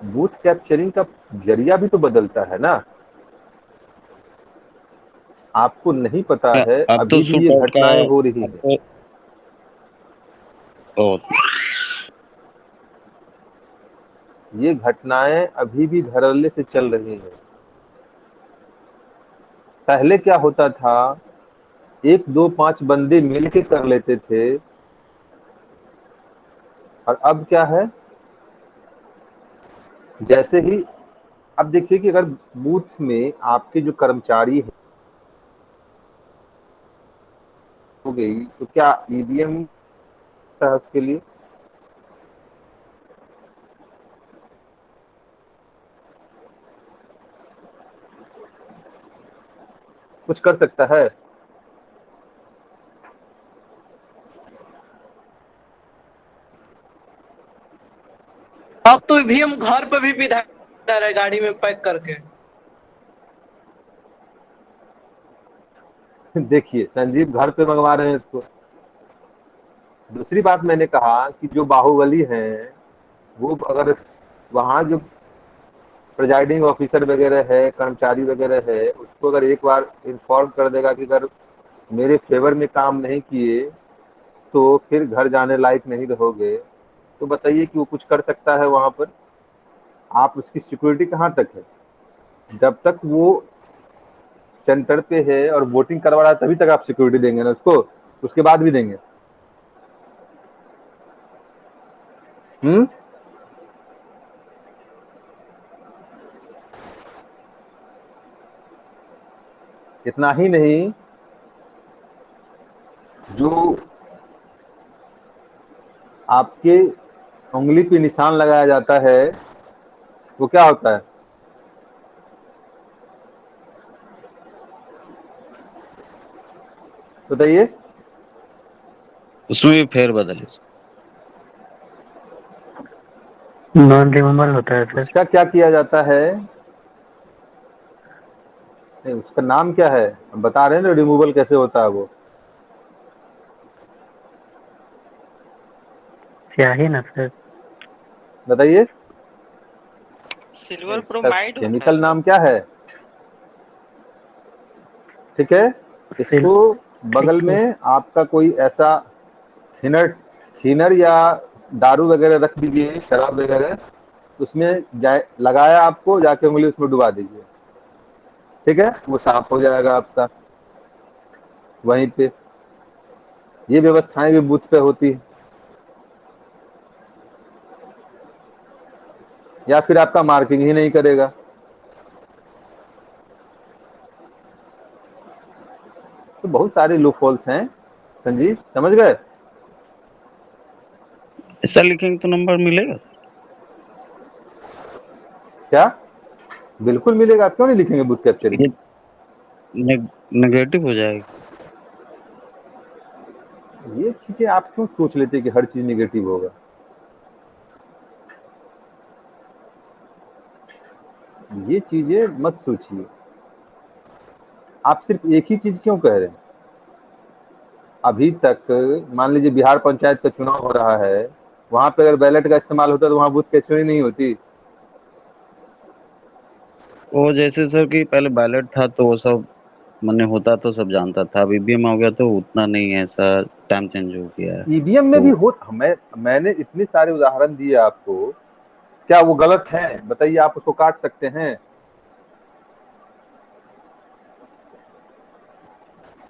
S1: बूथ कैप्चरिंग का जरिया भी तो बदलता है ना, आपको नहीं पता है,
S9: अब तो
S1: अभी भी
S9: शूट
S1: ये
S9: आउट का
S1: घटनाएं हो रही
S9: अब
S1: है।
S9: तो ओ,
S1: ये घटनाएं अभी भी धड़ल्ले से चल रही हैं। पहले क्या होता था, 1 2 5 बंदे मिलके कर लेते थे, और अब क्या है, जैसे ही अब देखिए कि अगर बूथ में आपके जो कर्मचारी हैं हो गई, तो क्या ईवीएम के लिए कुछ कर सकता है?
S7: अब तो ईवीएम घर पे भी विधायक है, गाड़ी में पैक करके।
S1: देखिए संजीव घर पे मंगवा रहे हैं इसको। दूसरी बात मैंने कहा कि जो बाहुबली हैं, वो अगर वहाँ जो प्रिजाइडिंग ऑफिसर वगैरह है, कर्मचारी वगैरह है, उसको अगर एक बार इन्फॉर्म कर देगा कि अगर मेरे फेवर में काम नहीं किए तो फिर घर जाने लायक नहीं रहोगे, तो बताइए कि वो कुछ कर सकता है वहां पर? आप उसकी सिक्योरिटी कहाँ तक है? जब तक वो सेंटर पे है और वोटिंग करवा रहा है तभी तक आप सिक्योरिटी देंगे ना उसको, उसके बाद भी देंगे? हम्म। इतना ही नहीं, जो आपके उंगली पे निशान लगाया जाता है वो क्या होता है? बताइए।
S9: उसमें भी फेरबदल है।
S8: नॉन रिमूवल होता है सर।
S1: उसका क्या किया जाता है? नहीं, उसका नाम क्या है? हम बता रहे हैं ना रिमूवल कैसे होता है वो।
S8: स्याही ना सर।
S1: बताइए।
S2: सिल्वर
S1: इसका
S2: ब्रोमाइड होता है
S1: केमिकल
S2: सर।
S1: नाम क्या है? ठीक है,
S8: सिल
S1: इसको बगल
S8: ठीक है।
S1: में आपका कोई ऐसा थिनर थिनर या दारू वगैरह रख दीजिए, शराब वगैरह, उसमें जाए लगाया, आपको जाके उंगली उसमें डुबा दीजिए, ठीक है, वो साफ हो जाएगा आपका वहीं पे। ये व्यवस्थाएं भी बूथ पे होती है। या फिर आपका मार्किंग ही नहीं करेगा। तो बहुत सारे लूप होल्स हैं संजीव, समझ गए?
S9: ऐसा लिखेंगे तो नंबर मिलेगा सर?
S1: क्या? बिल्कुल मिलेगा, क्यों नहीं लिखेंगे बूथ कैप्चरिंग?
S9: ये नेगेटिव हो जाएगा।
S1: ये चीजें आप क्यों सोच लेते कि हर चीज निगेटिव होगा? ये चीजें मत सोचिए। आप सिर्फ एक ही चीज क्यों कह रहे हैं? अभी तक मान लीजिए बिहार पंचायत का चुनाव हो रहा है, वहां पे अगर बैलेट का इस्तेमाल होता तो वहां बूथ कैचुअली नहीं होती।
S9: वो जैसे सर कि पहले बैलेट था तो वो सब मैंने होता तो सब जानता था, अब ईवीएम आ गया तो उतना नहीं है, ऐसा टाइम चेंज हो गया है।
S1: ईवीएम में
S9: तो
S1: भी हो, मैंने इतने सारे उदाहरण दिए आपको, क्या वो गलत है? बताइए, आप उसको काट सकते हैं?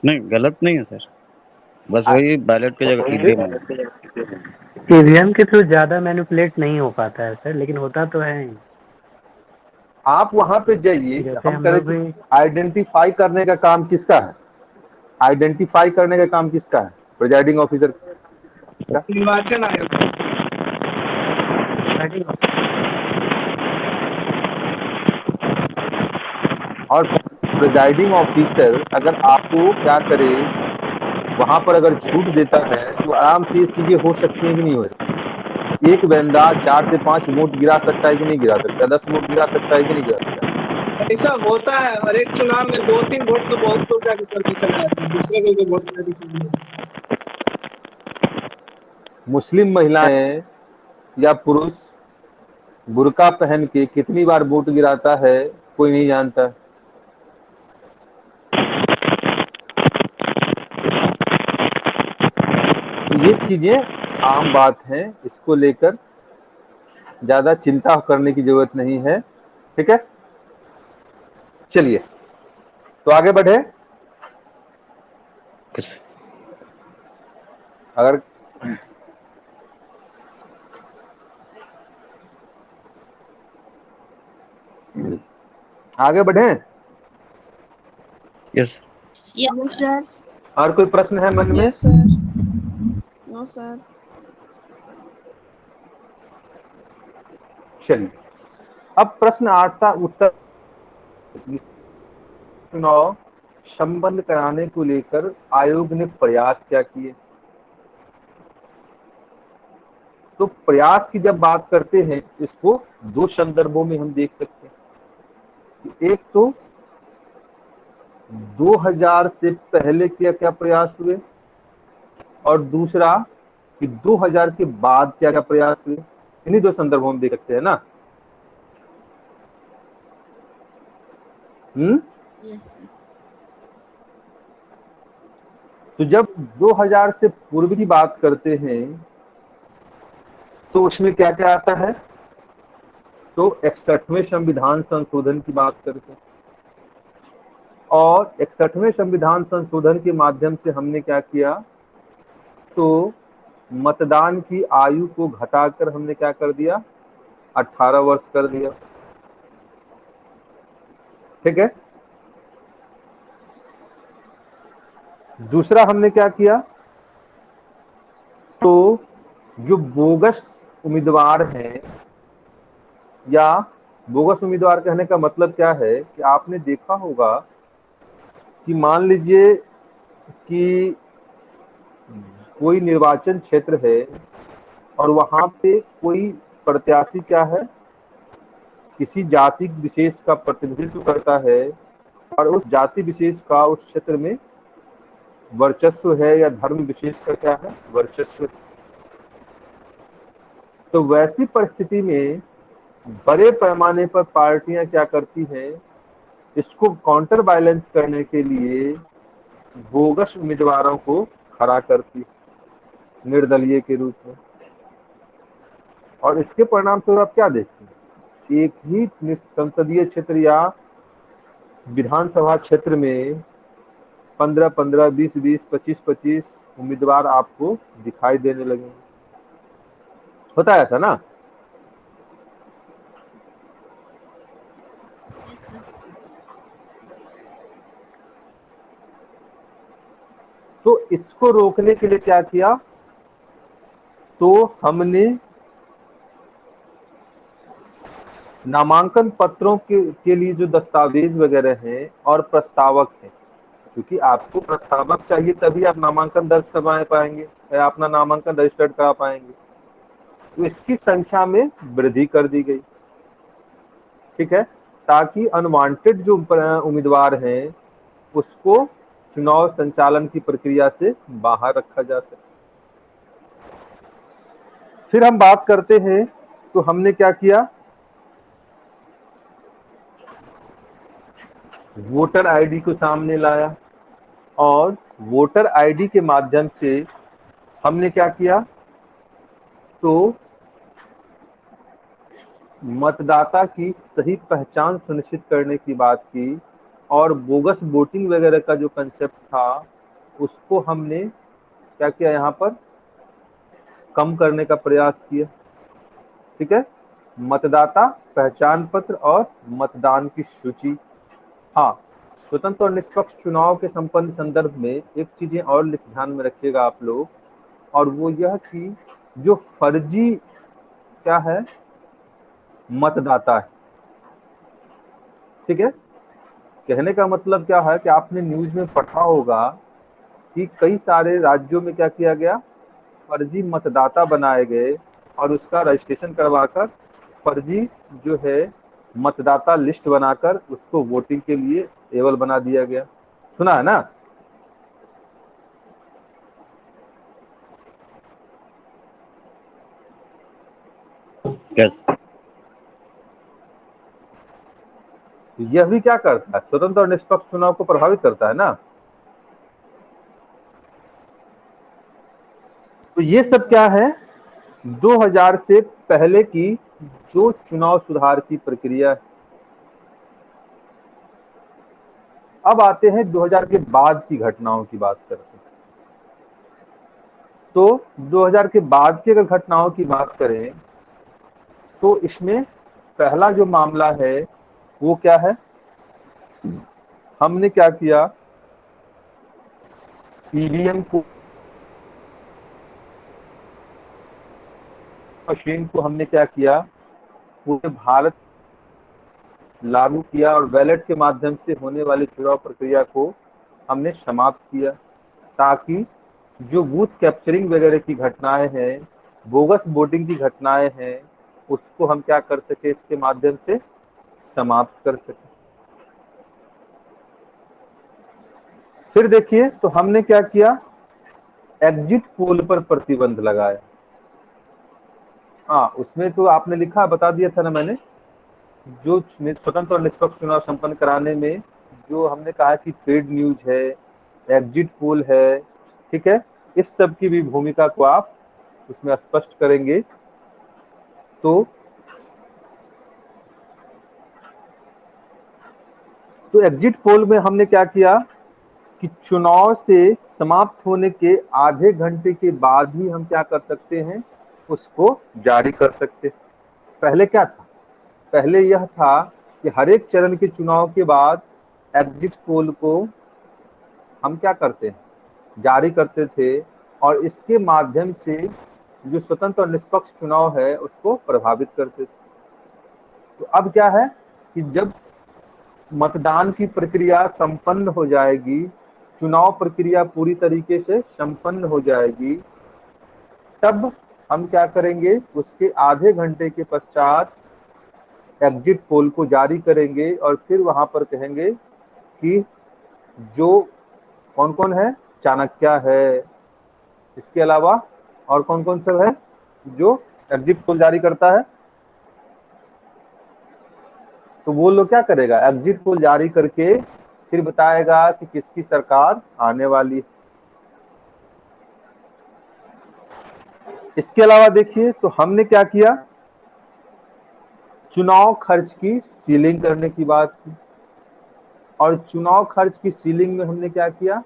S9: नहीं, गलत नहीं है सर, बस वही बैलेट की जगह ईवीएम आ गया।
S8: ईवीएम के थ्रू ज्यादा मैनिपुलेट नहीं हो पाता है सर, लेकिन होता तो है ही।
S1: आप वहां पे जाइए,
S8: जैसे
S1: हम
S8: हम
S1: कह रहे
S8: लोग
S1: कि
S8: भी
S1: आइडेंटिफाई करने का काम किसका है? आइडेंटिफाई करने का काम किसका है? प्रिजाइडिंग ऑफिसर का।
S7: निर्वाचन आयोग।
S1: और प्रिजाइडिंग ऑफिसर अगर आपको क्या करे, वहां पर अगर छूट देता है तो आराम से ये चीजें हो सकती हैं कि नहीं हो सकती? एक बंदा 4 से 5 वोट गिरा सकता है कि नहीं गिरा सकता? 10 वोट गिरा सकता है कि नहीं गिरा सकता?
S7: ऐसा होता है, और एक चुनाव में 2-3 वोट तो बहुत लोग जाके करके चले जाते हैं, दूसरे को भी वोट नहीं दिखेंगे।
S1: मुस्लिम महिलाएं या पुरुष बुर्का पहन के कितनी बार वोट गिराता है, कोई नहीं जानता। तो ये चीजें आम बात है, इसको लेकर ज्यादा चिंता करने की जरूरत नहीं है। ठीक है, चलिए तो आगे बढ़े। अगर आगे बढ़े,
S9: यस
S6: यस सर।
S1: और कोई प्रश्न है मन में?
S5: Yes sir. No sir.
S1: चलिए, अब प्रश्न 8 का उत्तर। चुनाव संबंध कराने को लेकर आयोग ने प्रयास क्या किए? तो प्रयास की जब बात करते हैं, इसको दो संदर्भों में हम देख सकते हैं। एक तो 2000 से पहले क्या क्या प्रयास हुए, और दूसरा कि 2000 के बाद क्या क्या प्रयास हुए। इन्हीं दो संदर्भों में देख सकते हैं ना।
S6: Yes sir.
S1: तो जब 2000 से पूर्व की बात करते हैं तो उसमें क्या क्या आता है? तो 61वें संविधान संशोधन की बात करते हैं, और 61वें संविधान संशोधन के माध्यम से हमने क्या किया, तो मतदान की आयु को घटाकर हमने क्या कर दिया, 18 वर्ष कर दिया। ठीक है। दूसरा हमने क्या किया, तो जो बोगस उम्मीदवार हैं, या बोगस उम्मीदवार कहने का मतलब क्या है कि आपने देखा होगा कि मान लीजिए कि कोई निर्वाचन क्षेत्र है और वहां पे कोई प्रत्याशी क्या है, किसी जाति विशेष का प्रतिनिधित्व करता है, और उस जाति विशेष का उस क्षेत्र में वर्चस्व है, या धर्म विशेष का क्या है, वर्चस्व। तो वैसी परिस्थिति में बड़े पैमाने पर पार्टियां क्या करती हैं, इसको काउंटर बैलेंस करने के लिए बोगस उम्मीदवारों को खड़ा करती, निर्दलीय के रूप में। और इसके परिणाम स्वरूप आप क्या देखते हैं, एक ही संसदीय क्षेत्र या विधानसभा क्षेत्र में 15-15, 20-20, 25-25 उम्मीदवार आपको दिखाई देने लगेंगे। होता है ऐसा ना?
S6: Yes sir.
S1: तो इसको रोकने के लिए क्या किया, तो हमने नामांकन पत्रों के लिए जो दस्तावेज वगैरह हैं और प्रस्तावक हैं, क्योंकि आपको प्रस्तावक चाहिए तभी आप नामांकन दर्ज करवा पाएंगे या अपना नामांकन रजिस्टर्ड करा पाएंगे, तो इसकी संख्या में वृद्धि कर दी गई। ठीक है, ताकि अनवांटेड जो उम्मीदवार हैं उसको चुनाव संचालन की प्रक्रिया से बाहर रखा जा सके। फिर हम बात करते हैं तो हमने क्या किया, वोटर आईडी को सामने लाया और वोटर आईडी के माध्यम से हमने क्या किया, तो मतदाता की सही पहचान सुनिश्चित करने की बात की और बोगस वोटिंग वगैरह का जो कंसेप्ट था उसको हमने क्या किया, यहाँ पर कम करने का प्रयास किया। ठीक है, मतदाता पहचान पत्र और मतदान की सूची। हाँ, स्वतंत्र और निष्पक्ष चुनाव के संपन्न संदर्भ में एक चीजें और ध्यान में रखिएगा आप लोग, और वो यह कि जो फर्जी क्या है, मतदाता है। ठीक है, कहने का मतलब क्या है कि आपने न्यूज में पढ़ा होगा कि कई सारे राज्यों में क्या किया गया, फर्जी मतदाता बनाए गए और उसका रजिस्ट्रेशन करवाकर फर्जी जो है मतदाता लिस्ट बनाकर उसको वोटिंग के लिए एबल बना दिया गया। सुना है ना?
S9: यस।
S1: यह भी क्या करता है, स्वतंत्र और निष्पक्ष चुनाव को प्रभावित करता है ना। तो ये सब क्या है, 2000 से पहले की जो चुनाव सुधार की प्रक्रिया है। अब आते हैं 2000 के बाद की घटनाओं की बात करते हैं। तो 2000 के बाद की अगर घटनाओं की बात करें तो इसमें पहला जो मामला है वो क्या है, हमने क्या किया, ईवीएम को मशीन को हमने क्या किया, पूरे भारत लागू किया और बैलेट के माध्यम से होने वाली चुनाव प्रक्रिया को हमने समाप्त किया, ताकि जो बूथ कैप्चरिंग वगैरह की घटनाएं हैं, बोगस वोटिंग की घटनाएं हैं, उसको हम क्या कर सके, इसके माध्यम से समाप्त कर सके। फिर देखिए, तो हमने क्या किया, एग्जिट पोल पर प्रतिबंध लगाया। हाँ, उसमें तो आपने लिखा, बता दिया था ना मैंने, जो स्वतंत्र और निष्पक्ष चुनाव संपन्न कराने में जो हमने कहा कि पेड न्यूज है, एग्जिट पोल है, ठीक है, इस सब की भी भूमिका को आप उसमें स्पष्ट करेंगे। तो एग्जिट पोल में हमने क्या किया कि चुनाव से समाप्त होने के आधे घंटे के बाद ही हम क्या कर सकते हैं, उसको जारी कर सकते। पहले क्या था, पहले यह था कि हर एक चरण के चुनाव के बाद एग्जिट पोल को हम क्या करते हैं, जारी करते थे और इसके माध्यम से जो स्वतंत्र और निष्पक्ष चुनाव है उसको प्रभावित करते थे। तो अब क्या है कि जब मतदान की प्रक्रिया संपन्न हो जाएगी, चुनाव प्रक्रिया पूरी तरीके से संपन्न हो जाएगी, तब हम क्या करेंगे, उसके आधे घंटे के पश्चात एग्जिट पोल को जारी करेंगे और फिर वहां पर कहेंगे कि जो कौन कौन है, चाणक्य है, इसके अलावा और कौन कौन सब है जो एग्जिट पोल जारी करता है। तो वो लोग क्या करेगा, एग्जिट पोल जारी करके फिर बताएगा कि किसकी सरकार आने वाली है। इसके अलावा देखिए, तो हमने क्या किया, चुनाव खर्च की सीलिंग करने की बात की और चुनाव खर्च की सीलिंग में हमने क्या किया,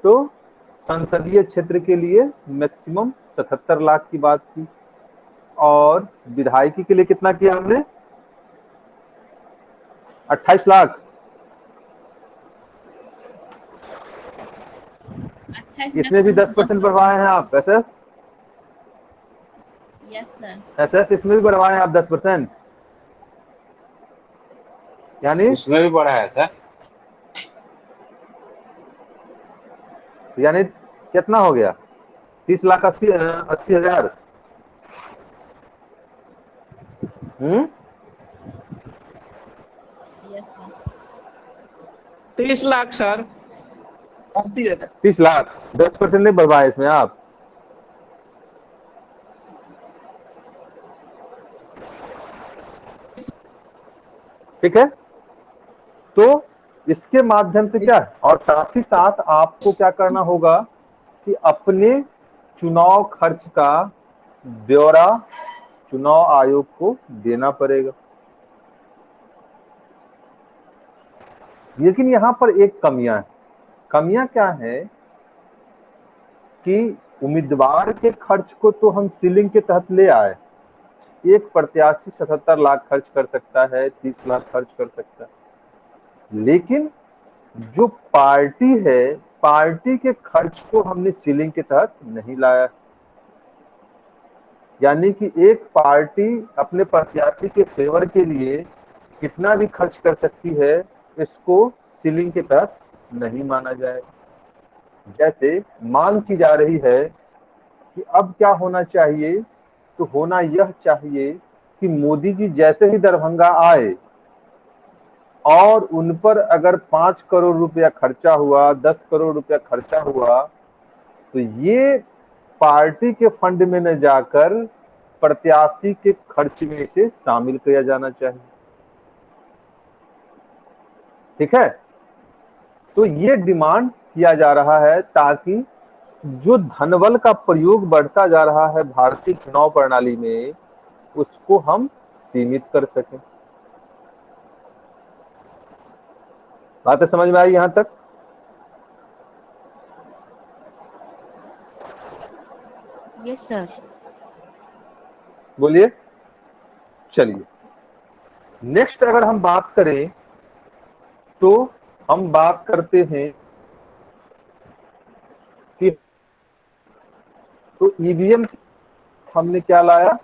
S1: तो संसदीय क्षेत्र के लिए मैक्सिमम 77 लाख की बात की और विधायकी के लिए कितना किया हमने, 28 लाख। इसमें भी 10% बढ़वाए हैं आप एसएस।
S6: Yes sir.
S1: एसएस इसमें भी बढ़वाए हैं आप 10%, यानी
S10: उसमें भी बढ़ा है सर।
S1: यानी कितना हो गया, 30,80,000।
S7: 30 लाख सर, 80,000।
S1: 30 लाख, 10% नहीं बढ़वाए इसमें आप। ठीक है, तो इसके माध्यम से क्या है, और साथ ही साथ आपको क्या करना होगा कि अपने चुनाव खर्च का ब्यौरा चुनाव आयोग को देना पड़ेगा। लेकिन यहाँ पर एक कमियां है। कमियां क्या है कि उम्मीदवार के खर्च को तो हम सीलिंग के तहत ले आए, एक प्रत्याशी 77 लाख खर्च कर सकता है, 30 लाख खर्च कर सकता है, लेकिन जो पार्टी है, पार्टी के खर्च को हमने सीलिंग के तहत नहीं लाया। यानी कि एक पार्टी अपने प्रत्याशी के फेवर के लिए कितना भी खर्च कर सकती है, इसको सीलिंग के तहत नहीं माना जाए। जैसे मांग की जा रही है कि अब क्या होना चाहिए, तो होना यह चाहिए कि मोदी जी जैसे ही दरभंगा आए और उन पर अगर 5 करोड़ रुपया खर्चा हुआ, 10 करोड़ रुपया खर्चा हुआ, तो ये पार्टी के फंड में न जाकर प्रत्याशी के खर्च में इसे शामिल किया जाना चाहिए। ठीक है, तो ये डिमांड किया जा रहा है ताकि जो धनबल का प्रयोग बढ़ता जा रहा है भारतीय चुनाव प्रणाली में, उसको हम सीमित कर सकें। बातें समझ में आई यहां तक?
S6: Yes sir.
S1: बोलिए। चलिए, नेक्स्ट अगर हम बात करें तो हम बात करते हैं कि तो ईवीएम हमने क्या लाया,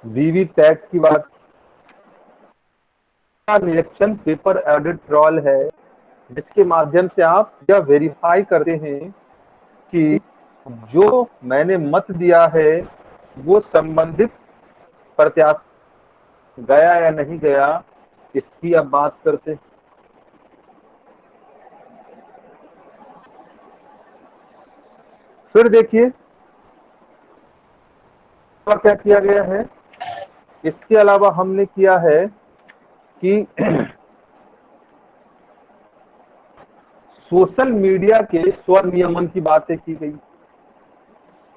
S1: वीवीपैट की बात। निरीक्षण पेपर एडिट रोल है, जिसके माध्यम से आप यह वेरीफाई करते हैं कि जो मैंने मत दिया है वो संबंधित प्रत्याशी गया या नहीं गया, इसकी अब बात करते हैं। फिर देखिए क्या किया गया है। इसके अलावा हमने किया है कि सोशल मीडिया के स्वनियमन की बातें की गई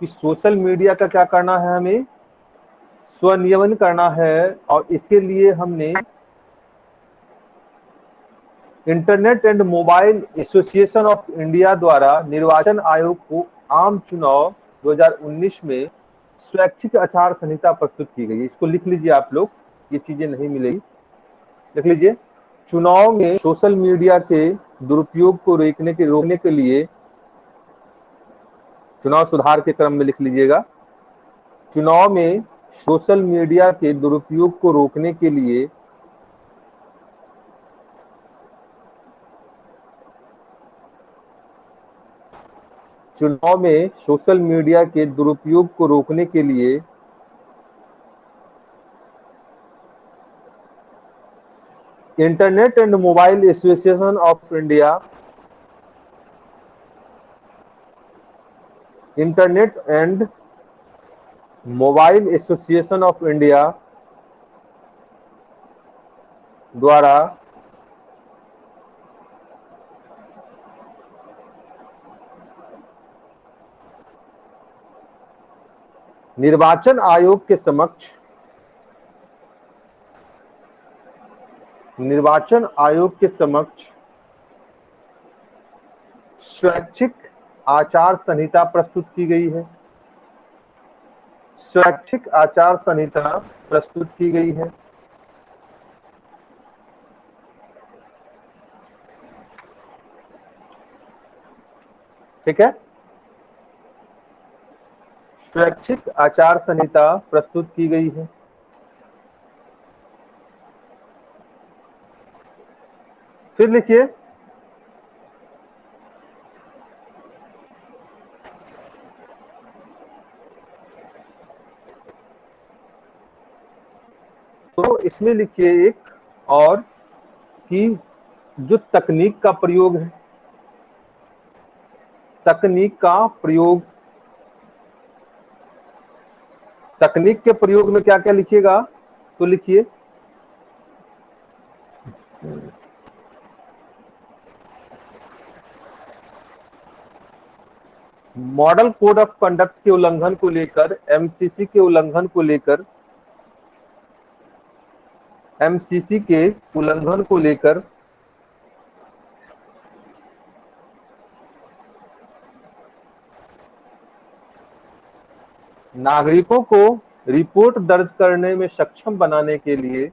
S1: कि सोशल मीडिया का क्या करना है, हमें स्वनियमन करना है, और इसके लिए हमने internet and mobile association of India द्वारा निर्वाचन आयोग को आम चुनाव 2019 में स्वैच्छिक आचार संहिता प्रस्तुत की गई है। इसको लिख लीजिए आप लोग, ये चीजें नहीं मिलेगी, लिख लीजिए। चुनाव में सोशल मीडिया के दुरुपयोग को रोकने के लिए, चुनाव सुधार के क्रम में लिख लीजिएगा, चुनाव में सोशल मीडिया के दुरुपयोग को रोकने के लिए चुनाव में सोशल मीडिया के दुरुपयोग को रोकने के लिए internet and mobile association of India, internet and mobile association of India द्वारा निर्वाचन आयोग के समक्ष स्वैच्छिक आचार संहिता प्रस्तुत की गई है। स्वैच्छिक आचार संहिता प्रस्तुत की गई है। ठीक है, स्वैच्छिक आचार संहिता प्रस्तुत की गई है। फिर लिखिए, तो इसमें लिखिए एक और कि जो तकनीक का प्रयोग है, तकनीक का प्रयोग, तकनीक के प्रयोग में क्या क्या लिखिएगा, तो लिखिए मॉडल कोड ऑफ कंडक्ट के उल्लंघन को लेकर, एमसीसी के उल्लंघन को लेकर, एमसीसी के उल्लंघन को लेकर नागरिकों को रिपोर्ट दर्ज करने में सक्षम बनाने के लिए,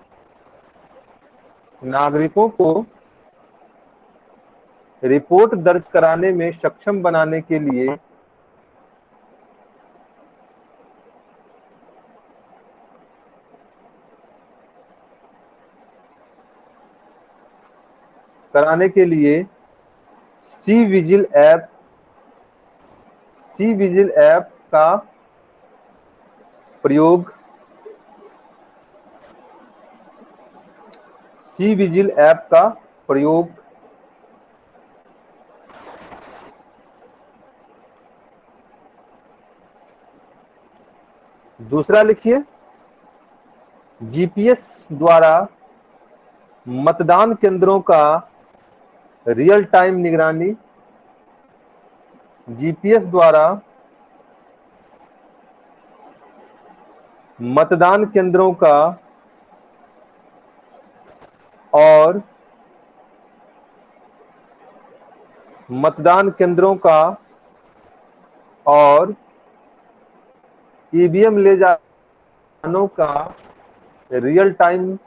S1: नागरिकों को रिपोर्ट दर्ज कराने में सक्षम बनाने के लिए सी विजिल ऐप का प्रयोग, सी विजिल ऐप का प्रयोग दूसरा लिखिए जीपीएस द्वारा मतदान केंद्रों का रियल टाइम निगरानी, जीपीएस द्वारा मतदान केंद्रों का और मतदान केंद्रों का और ईवीएम ले जानों का रियल टाइम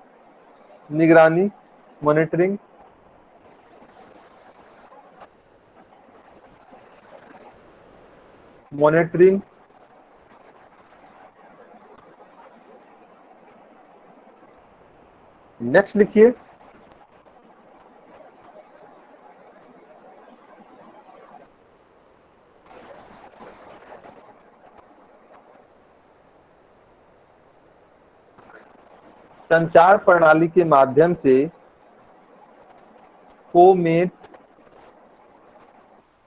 S1: निगरानी, मॉनिटरिंग, नेक्स्ट लिखिए संचार प्रणाली के माध्यम से कोमेट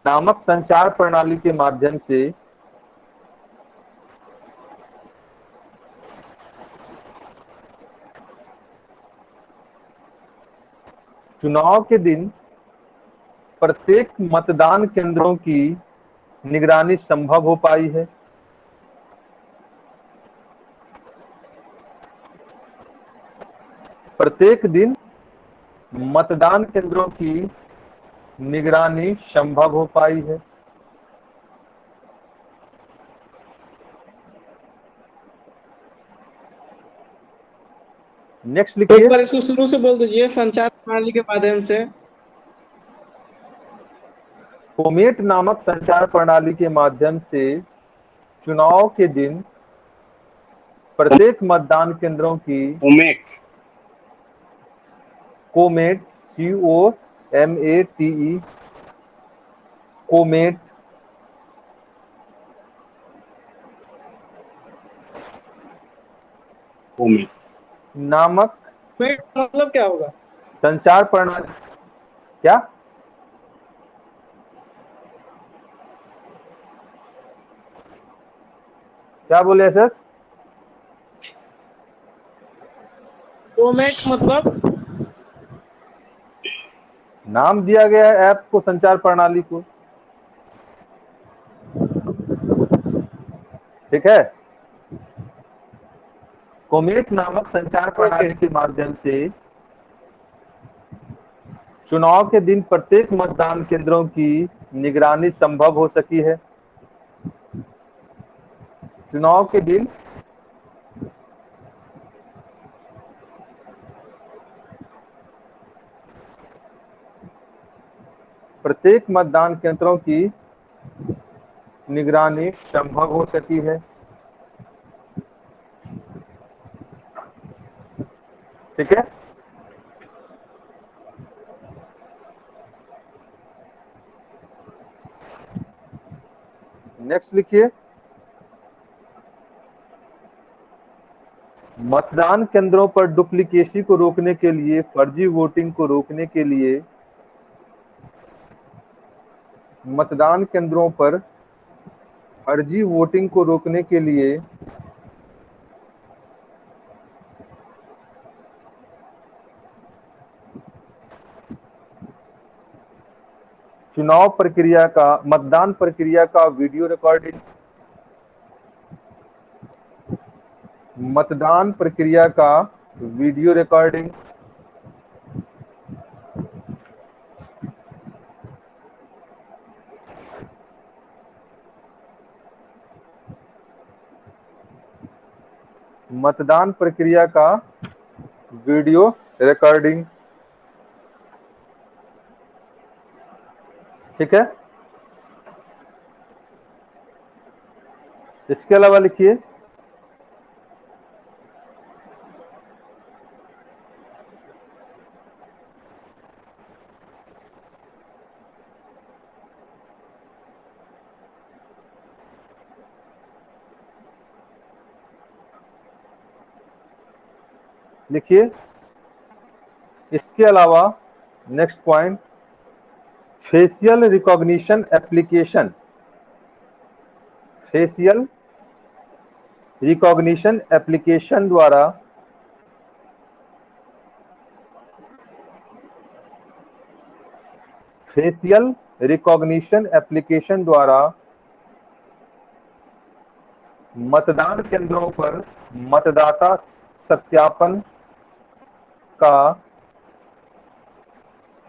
S1: नामक संचार प्रणाली के माध्यम से चुनाव के दिन प्रत्येक मतदान केंद्रों की निगरानी संभव हो पाई है। प्रत्येक दिन मतदान केंद्रों की निगरानी संभव हो पाई है। नेक्स्ट
S7: एक
S1: लिखिए
S7: बार इसको शुरू से बोल दीजिए, संचार प्रणाली के माध्यम से।
S1: कोमेट नामक संचार प्रणाली के माध्यम से चुनाव के दिन प्रत्येक मतदान केंद्रों की कोमेट COMATE कोमेट नामक
S7: मतलब क्या होगा?
S1: संचार प्रणाली, क्या क्या बोले एसएस?
S7: कोमेट मतलब
S1: नाम दिया गया है ऐप को, संचार प्रणाली को, ठीक है। कोमेट नामक संचार प्रणाली के माध्यम से चुनाव के दिन प्रत्येक मतदान केंद्रों की निगरानी संभव हो सकी है। चुनाव के दिन प्रत्येक मतदान केंद्रों की निगरानी संभव हो सकी है, ठीक है। नेक्स्ट लिखिए मतदान केंद्रों पर डुप्लीकेसी को रोकने के लिए, फर्जी वोटिंग को रोकने के लिए मतदान केंद्रों पर फर्जी वोटिंग को रोकने के लिए मतदान प्रक्रिया का वीडियो रिकॉर्डिंग, मतदान प्रक्रिया का वीडियो रिकॉर्डिंग, मतदान प्रक्रिया का वीडियो रिकॉर्डिंग। ठीक है, इसके अलावा लिखिए इसके अलावा next point, facial recognition application, facial recognition application द्वारा फेशियल रिकॉग्निशन एप्लीकेशन द्वारा मतदान केंद्रों पर मतदाता सत्यापन का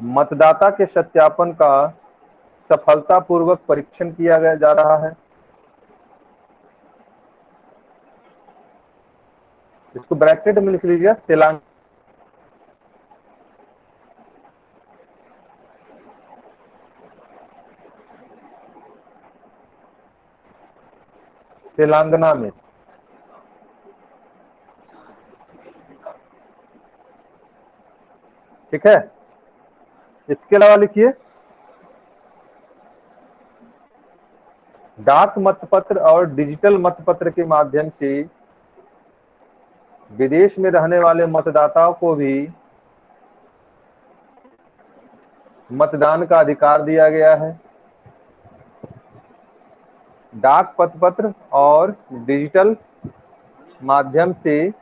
S1: मतदाता के सत्यापन का सफलतापूर्वक परीक्षण किया जा रहा है। इसको ब्रैकेट में लिख लीजिए, तेलंगाना में। ठीक है, इसके अलावा लिखिए डाक मतपत्र और डिजिटल मतपत्र के माध्यम से विदेश में रहने वाले मतदाताओं को भी मतदान का अधिकार दिया गया है। डाक मतपत्र और डिजिटल माध्यम से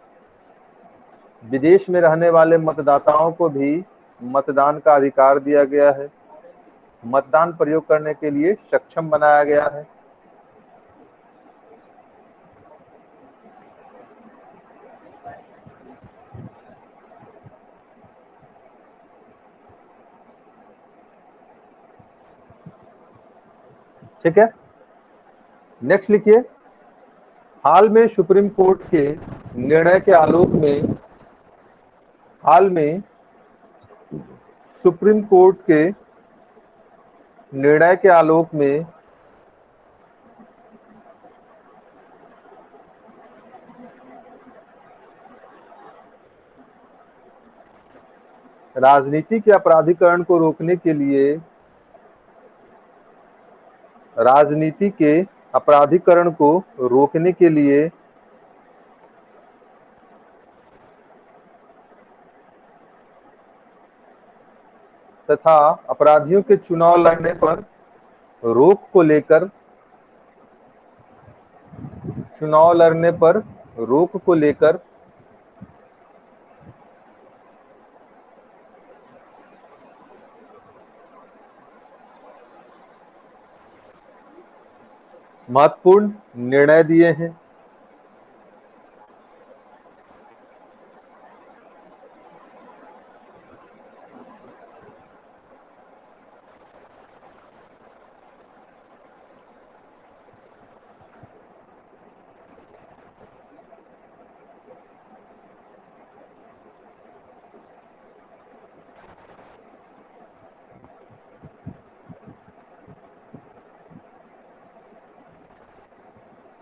S1: विदेश में रहने वाले मतदाताओं को भी मतदान का अधिकार दिया गया है, मतदान प्रयोग करने के लिए सक्षम बनाया गया है। ठीक है, नेक्स्ट लिखिए, हाल में सुप्रीम कोर्ट के निर्णय के आलोक में सुप्रीम कोर्ट के निर्णय के आलोक में राजनीति के अपराधीकरण को रोकने के लिए राजनीति के अपराधीकरण को रोकने के लिए तथा अपराधियों के चुनाव लड़ने पर रोक को लेकर महत्वपूर्ण निर्णय दिए हैं।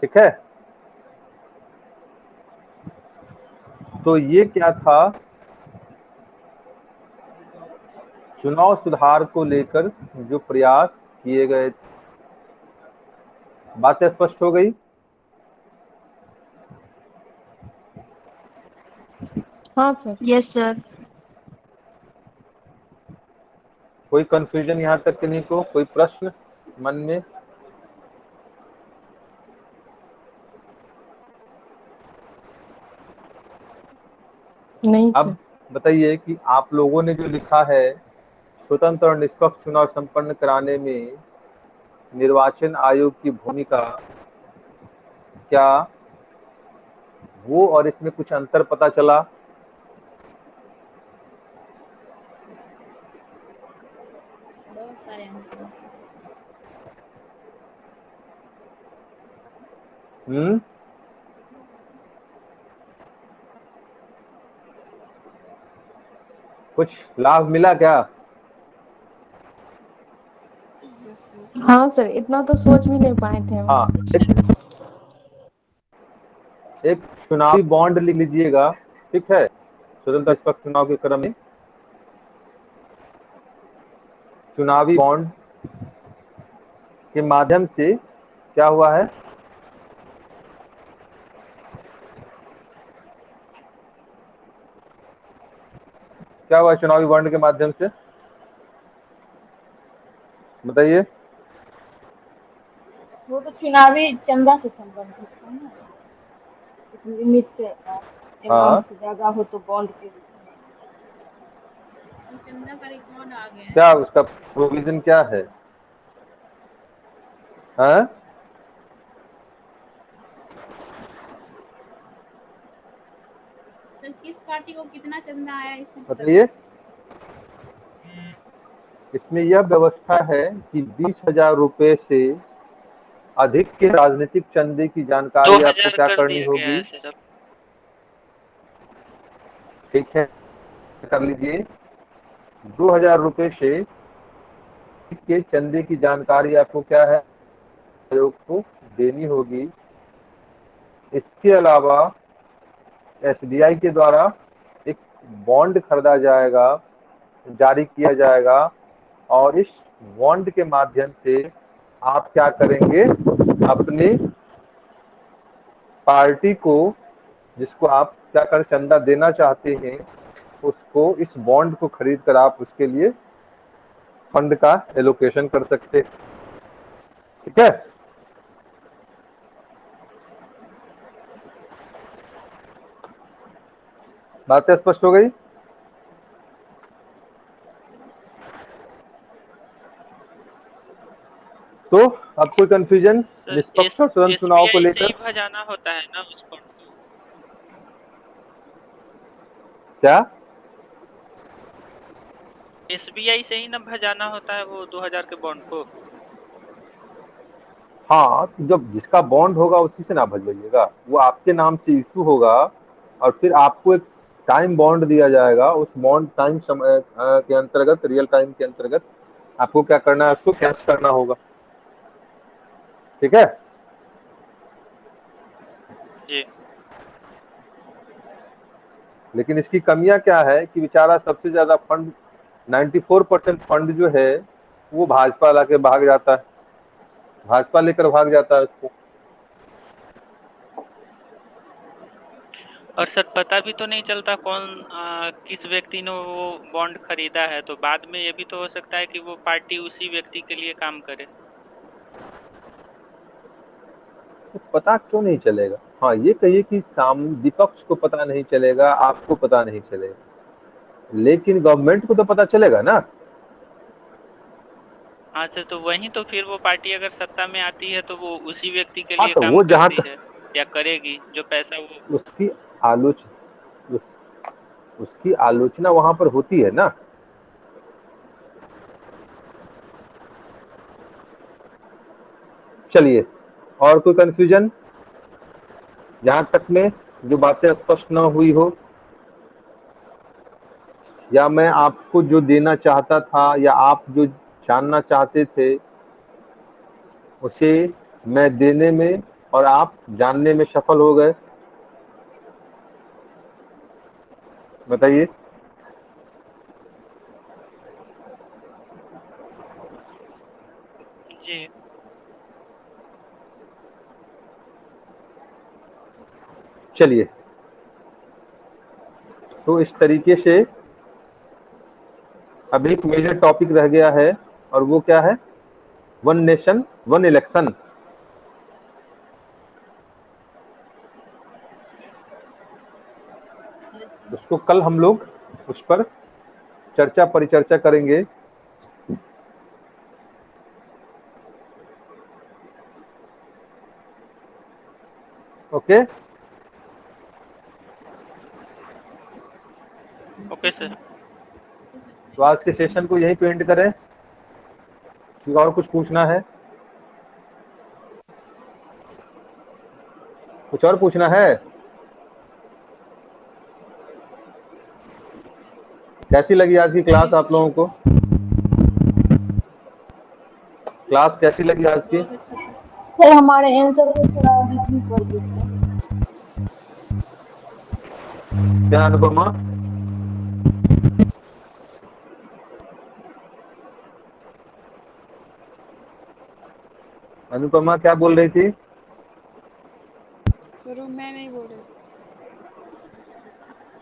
S1: ठीक है, तो ये क्या था, चुनाव सुधार को लेकर जो प्रयास किए गए थे। बातें स्पष्ट हो गई?
S3: हाँ सर।
S6: Yes sir.
S1: कोई कंफ्यूजन यहाँ तक कि नहीं को? कोई प्रश्न? मन में?
S3: नहीं
S1: अब
S3: सर।
S1: बताइए कि आप लोगों ने जो लिखा है स्वतंत्र और निष्पक्ष चुनाव संपन्न कराने में निर्वाचन आयोग की भूमिका, क्या वो और इसमें कुछ अंतर पता चला?
S6: बहुत सारे अंतर हैं।
S1: कुछ लाभ मिला क्या?
S5: Yes sir.
S3: हाँ सर, इतना तो सोच भी नहीं पाए थे हम।
S1: हाँ, एक चुनावी बॉन्ड लिख लीजिएगा, ठीक है? स्वतंत्र निष्पक्ष चुनाव के क्रम में चुनावी बॉन्ड के माध्यम से क्या हुआ है? क्या हुआ चुनावी बॉन्ड के माध्यम से? बताइए।
S10: वो तो चुनावी चंदा से संबंधित है ना, लिमिट अमाउंट
S1: हाँ,
S10: से ज्यादा हो तो बॉन्ड के रूप में।
S6: तो चंदा का रिकॉर्ड आ गया है।
S1: क्या उसका प्रोविजन क्या है? हाँ?
S6: सर किस पार्टी को कितना चंदा आया इससे पता
S1: बताइए। इसमें यह व्यवस्था है कि 20,000 रुपए से अधिक के राजनीतिक चंदे की जानकारी आपको
S2: 2000
S1: क्या
S2: कर
S1: करनी
S2: दिया गया
S1: होगी?
S2: है सर।
S1: ठीक है, कर लीजिए। 2,000 रुपए से अधिक के चंदे की जानकारी आपको क्या है, आयोग को देनी होगी। इसके अलावा एसबीआई के द्वारा एक बॉन्ड खरीदा जाएगा, जारी किया जाएगा, और इस बॉन्ड के माध्यम से आप क्या करेंगे, अपनी पार्टी को, जिसको आप क्या कर चंदा देना चाहते हैं, उसको इस बॉन्ड को खरीद कर आप उसके लिए फंड का एलोकेशन कर सकते हैं। ठीक है? बातें स्पष्ट हो गई? तो अब कोई कंफ्यूजन निष्पक्ष और स्वतंत्र चुनाव को
S2: एसबीआई से ही
S1: लेकर?
S2: भजाना होता है ना उस बॉन्ड को?
S1: क्या?
S2: एसबीआई से ही ना भजाना होता है वो 2000 के बॉन्ड को?
S1: हाँ, तो जब जिसका बॉन्ड होगा उसी से ना भजवाइएगा, वो आपके नाम से इशू होगा और फिर आपको एक टाइम बॉन्ड दिया जाएगा। उस बॉन्ड टाइम समय के अंतर्गत, रियल टाइम के अंतर्गत आपको क्या करना है, उसको कैश करना होगा। ठीक है?
S2: जी।
S1: लेकिन इसकी कमियां क्या है कि बेचारा सबसे ज्यादा फंड 94% फंड जो है वो भाजपा लाके भाग जाता है, भाजपा लेकर भाग जाता है उसको।
S2: और सर पता भी तो नहीं चलता किस व्यक्ति ने वो बॉन्ड खरीदा है, तो बाद में ये भी तो हो सकता है कि वो पार्टी उसी व्यक्ति के लिए काम करे।
S1: तो पता क्यों नहीं चलेगा? हाँ, ये कहिए कि विपक्ष को पता नहीं चलेगा, आपको पता नहीं चलेगा, लेकिन गवर्नमेंट को तो पता चलेगा ना।
S2: हाँ सर, तो वही तो फिर वो पार्टी अगर सत्ता में आती है तो वो उसी व्यक्ति के
S1: हाँ,
S2: लिए
S1: तो
S2: काम
S1: वो जहां
S2: करती
S1: तक
S2: है या करेगी जो पैसा वो।
S1: उसकी आलोचना उसकी आलोचना वहां पर होती है ना। चलिए, और कोई कंफ्यूजन जहां तक में जो बातें स्पष्ट न हुई हो, या मैं आपको जो देना चाहता था या आप जो जानना चाहते थे उसे मैं देने में और आप जानने में सफल हो गए? बताइए।
S2: जी।
S1: चलिए, तो इस तरीके से अब एक मेजर टॉपिक रह गया है, और वो क्या है? One nation one election. उसको कल हम लोग उस पर चर्चा परिचर्चा करेंगे। Okay
S2: okay sir.
S1: तो आज के सेशन को यहीं पे एंड करें कि और कुछ पूछना है? कुछ और पूछना है? कैसी लगी आज की क्लास आप लोगों को? क्लास कैसी लगी आज की?
S6: बहुत अच्छा था।
S10: सर हमारे आंसर को थोड़ा रिव्यू कर दीजिए।
S1: क्या अनुपमा? अनुपमा क्या बोल रही थी?
S5: सर वो मैं नहीं बोल रही।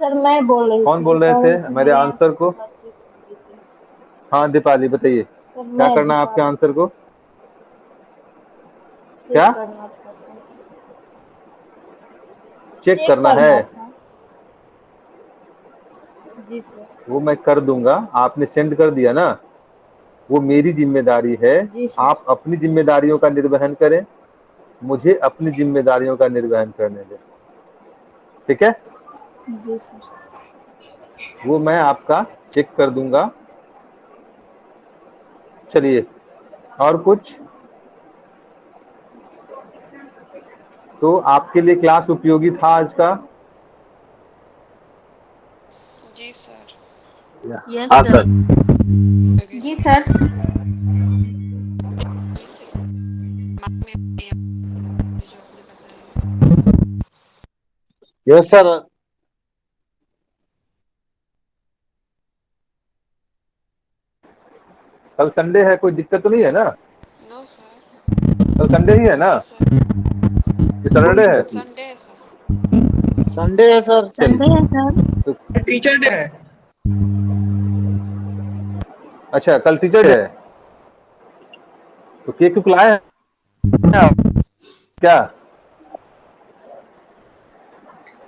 S10: सर मैं बोल रही
S1: कौन
S10: थी,
S1: बोल रहे
S10: कह
S1: थे
S10: रही थी
S1: मेरे
S10: मेरे
S1: आंसर
S10: आंसर
S1: को?
S10: थोड़ा चेक कर दीजिए।
S1: हाँ दीपाली बताइए,
S10: सर
S1: क्या
S10: मैं
S1: करना है आपके
S10: दीपाली
S1: आंसर को?
S10: चेक
S1: क्या
S10: करना था सर,
S1: चेक
S10: चेक
S1: करना है?
S10: करना था। जी सर।
S1: वो मैं कर दूंगा, आपने सेंड कर दिया ना, वो मेरी जिम्मेदारी है।
S10: जी सर।
S1: आप अपनी जिम्मेदारियों का निर्वहन करें, मुझे अपनी जिम्मेदारियों का निर्वहन करने दें, ठीक है?
S10: जी सर।
S1: वो मैं आपका चेक कर दूंगा। चलिए और कुछ? तो आपके लिए क्लास उपयोगी था आज का?
S5: जी सर।
S6: यस
S4: हाँ
S6: सर।
S4: सर।
S10: जी सर।
S5: जो आपने बताया।
S4: Yes sir.
S1: कल संडे है, कोई दिक्कत तो नहीं है ना?
S5: No sir.
S1: कल संडे ही है ना?
S5: नहीं सर।
S1: ये सैटरडे है?
S5: संडे है सर।
S11: संडे है सर।
S6: संडे है सर।
S1: तो
S7: टीचर डे है।
S1: अच्छा कल टीचर डे है, तो केक क्यों लाए हैं आप? क्या?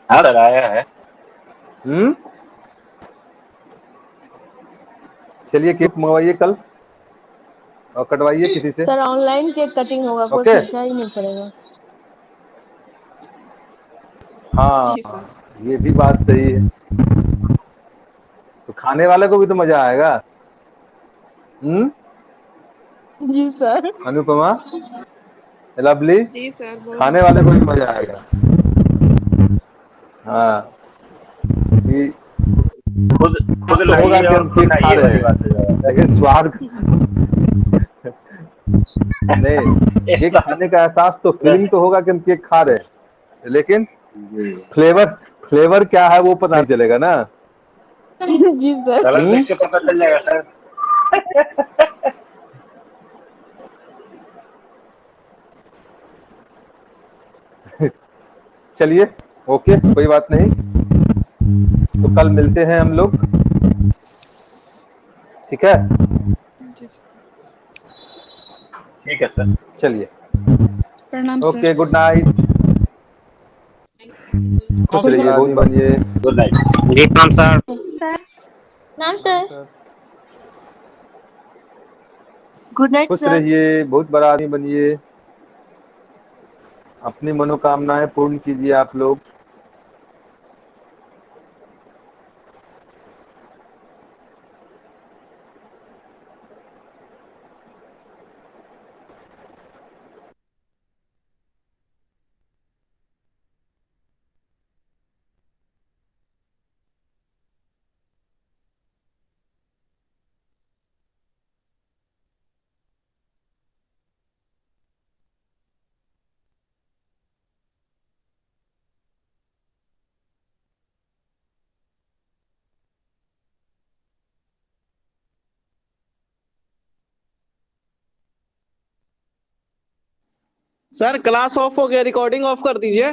S4: हाँ सर आया है।
S1: चलिए केक मंगवाइए कल और कटवाइए किसी से।
S3: सर ऑनलाइन केक कटिंग होगा, कोई
S1: ओके
S3: खर्चा ही नहीं पड़ेगा।
S5: जी
S1: हाँ
S5: सर।
S1: ये भी बात सही है, तो खाने वाले को भी तो मजा आएगा।
S3: जी सर।
S1: अनुपमा, लवली,
S5: जी सर बोलिए।
S1: खाने वाले को भी मजा आएगा। हाँ कि
S4: खुद खुद
S1: तो होगा
S4: लाइए
S1: कि
S4: और
S1: हम
S4: खुद
S1: केक खा
S4: खाइए
S1: रहे
S4: वाली
S1: हैं,
S4: बात हो जाएगा।
S1: लेकिन स्वाद नहीं, केक खाने का एहसास तो, फीलिंग तो होगा कि हम केक खा रहे हैं, लेकिन
S4: जी
S1: फ्लेवर फ्लेवर क्या है वो पता नहीं चलेगा ना।
S3: जी सर।
S4: कलर देख के पता चल जाएगा सर।
S1: चलिए ओके कोई बात नहीं, तो कल मिलते हैं हम लोग, ठीक है?
S5: जी सर।
S4: ठीक है सर।
S1: चलिए
S5: प्रणाम सर।
S1: ओके, गुड नाइट, खुश रहिए, बहुत बनिए।
S4: गुड नाइट जी। प्रणाम सर।
S6: नाम सर। गुड नाइट
S1: खुश
S6: सर।
S1: रहिए, बहुत बड़ा आदमी बनिए, अपनी मनोकामनाएं पूर्ण कीजिए आप लोग।
S7: सर क्लास ऑफ हो गया, रिकॉर्डिंग ऑफ कर दीजिए।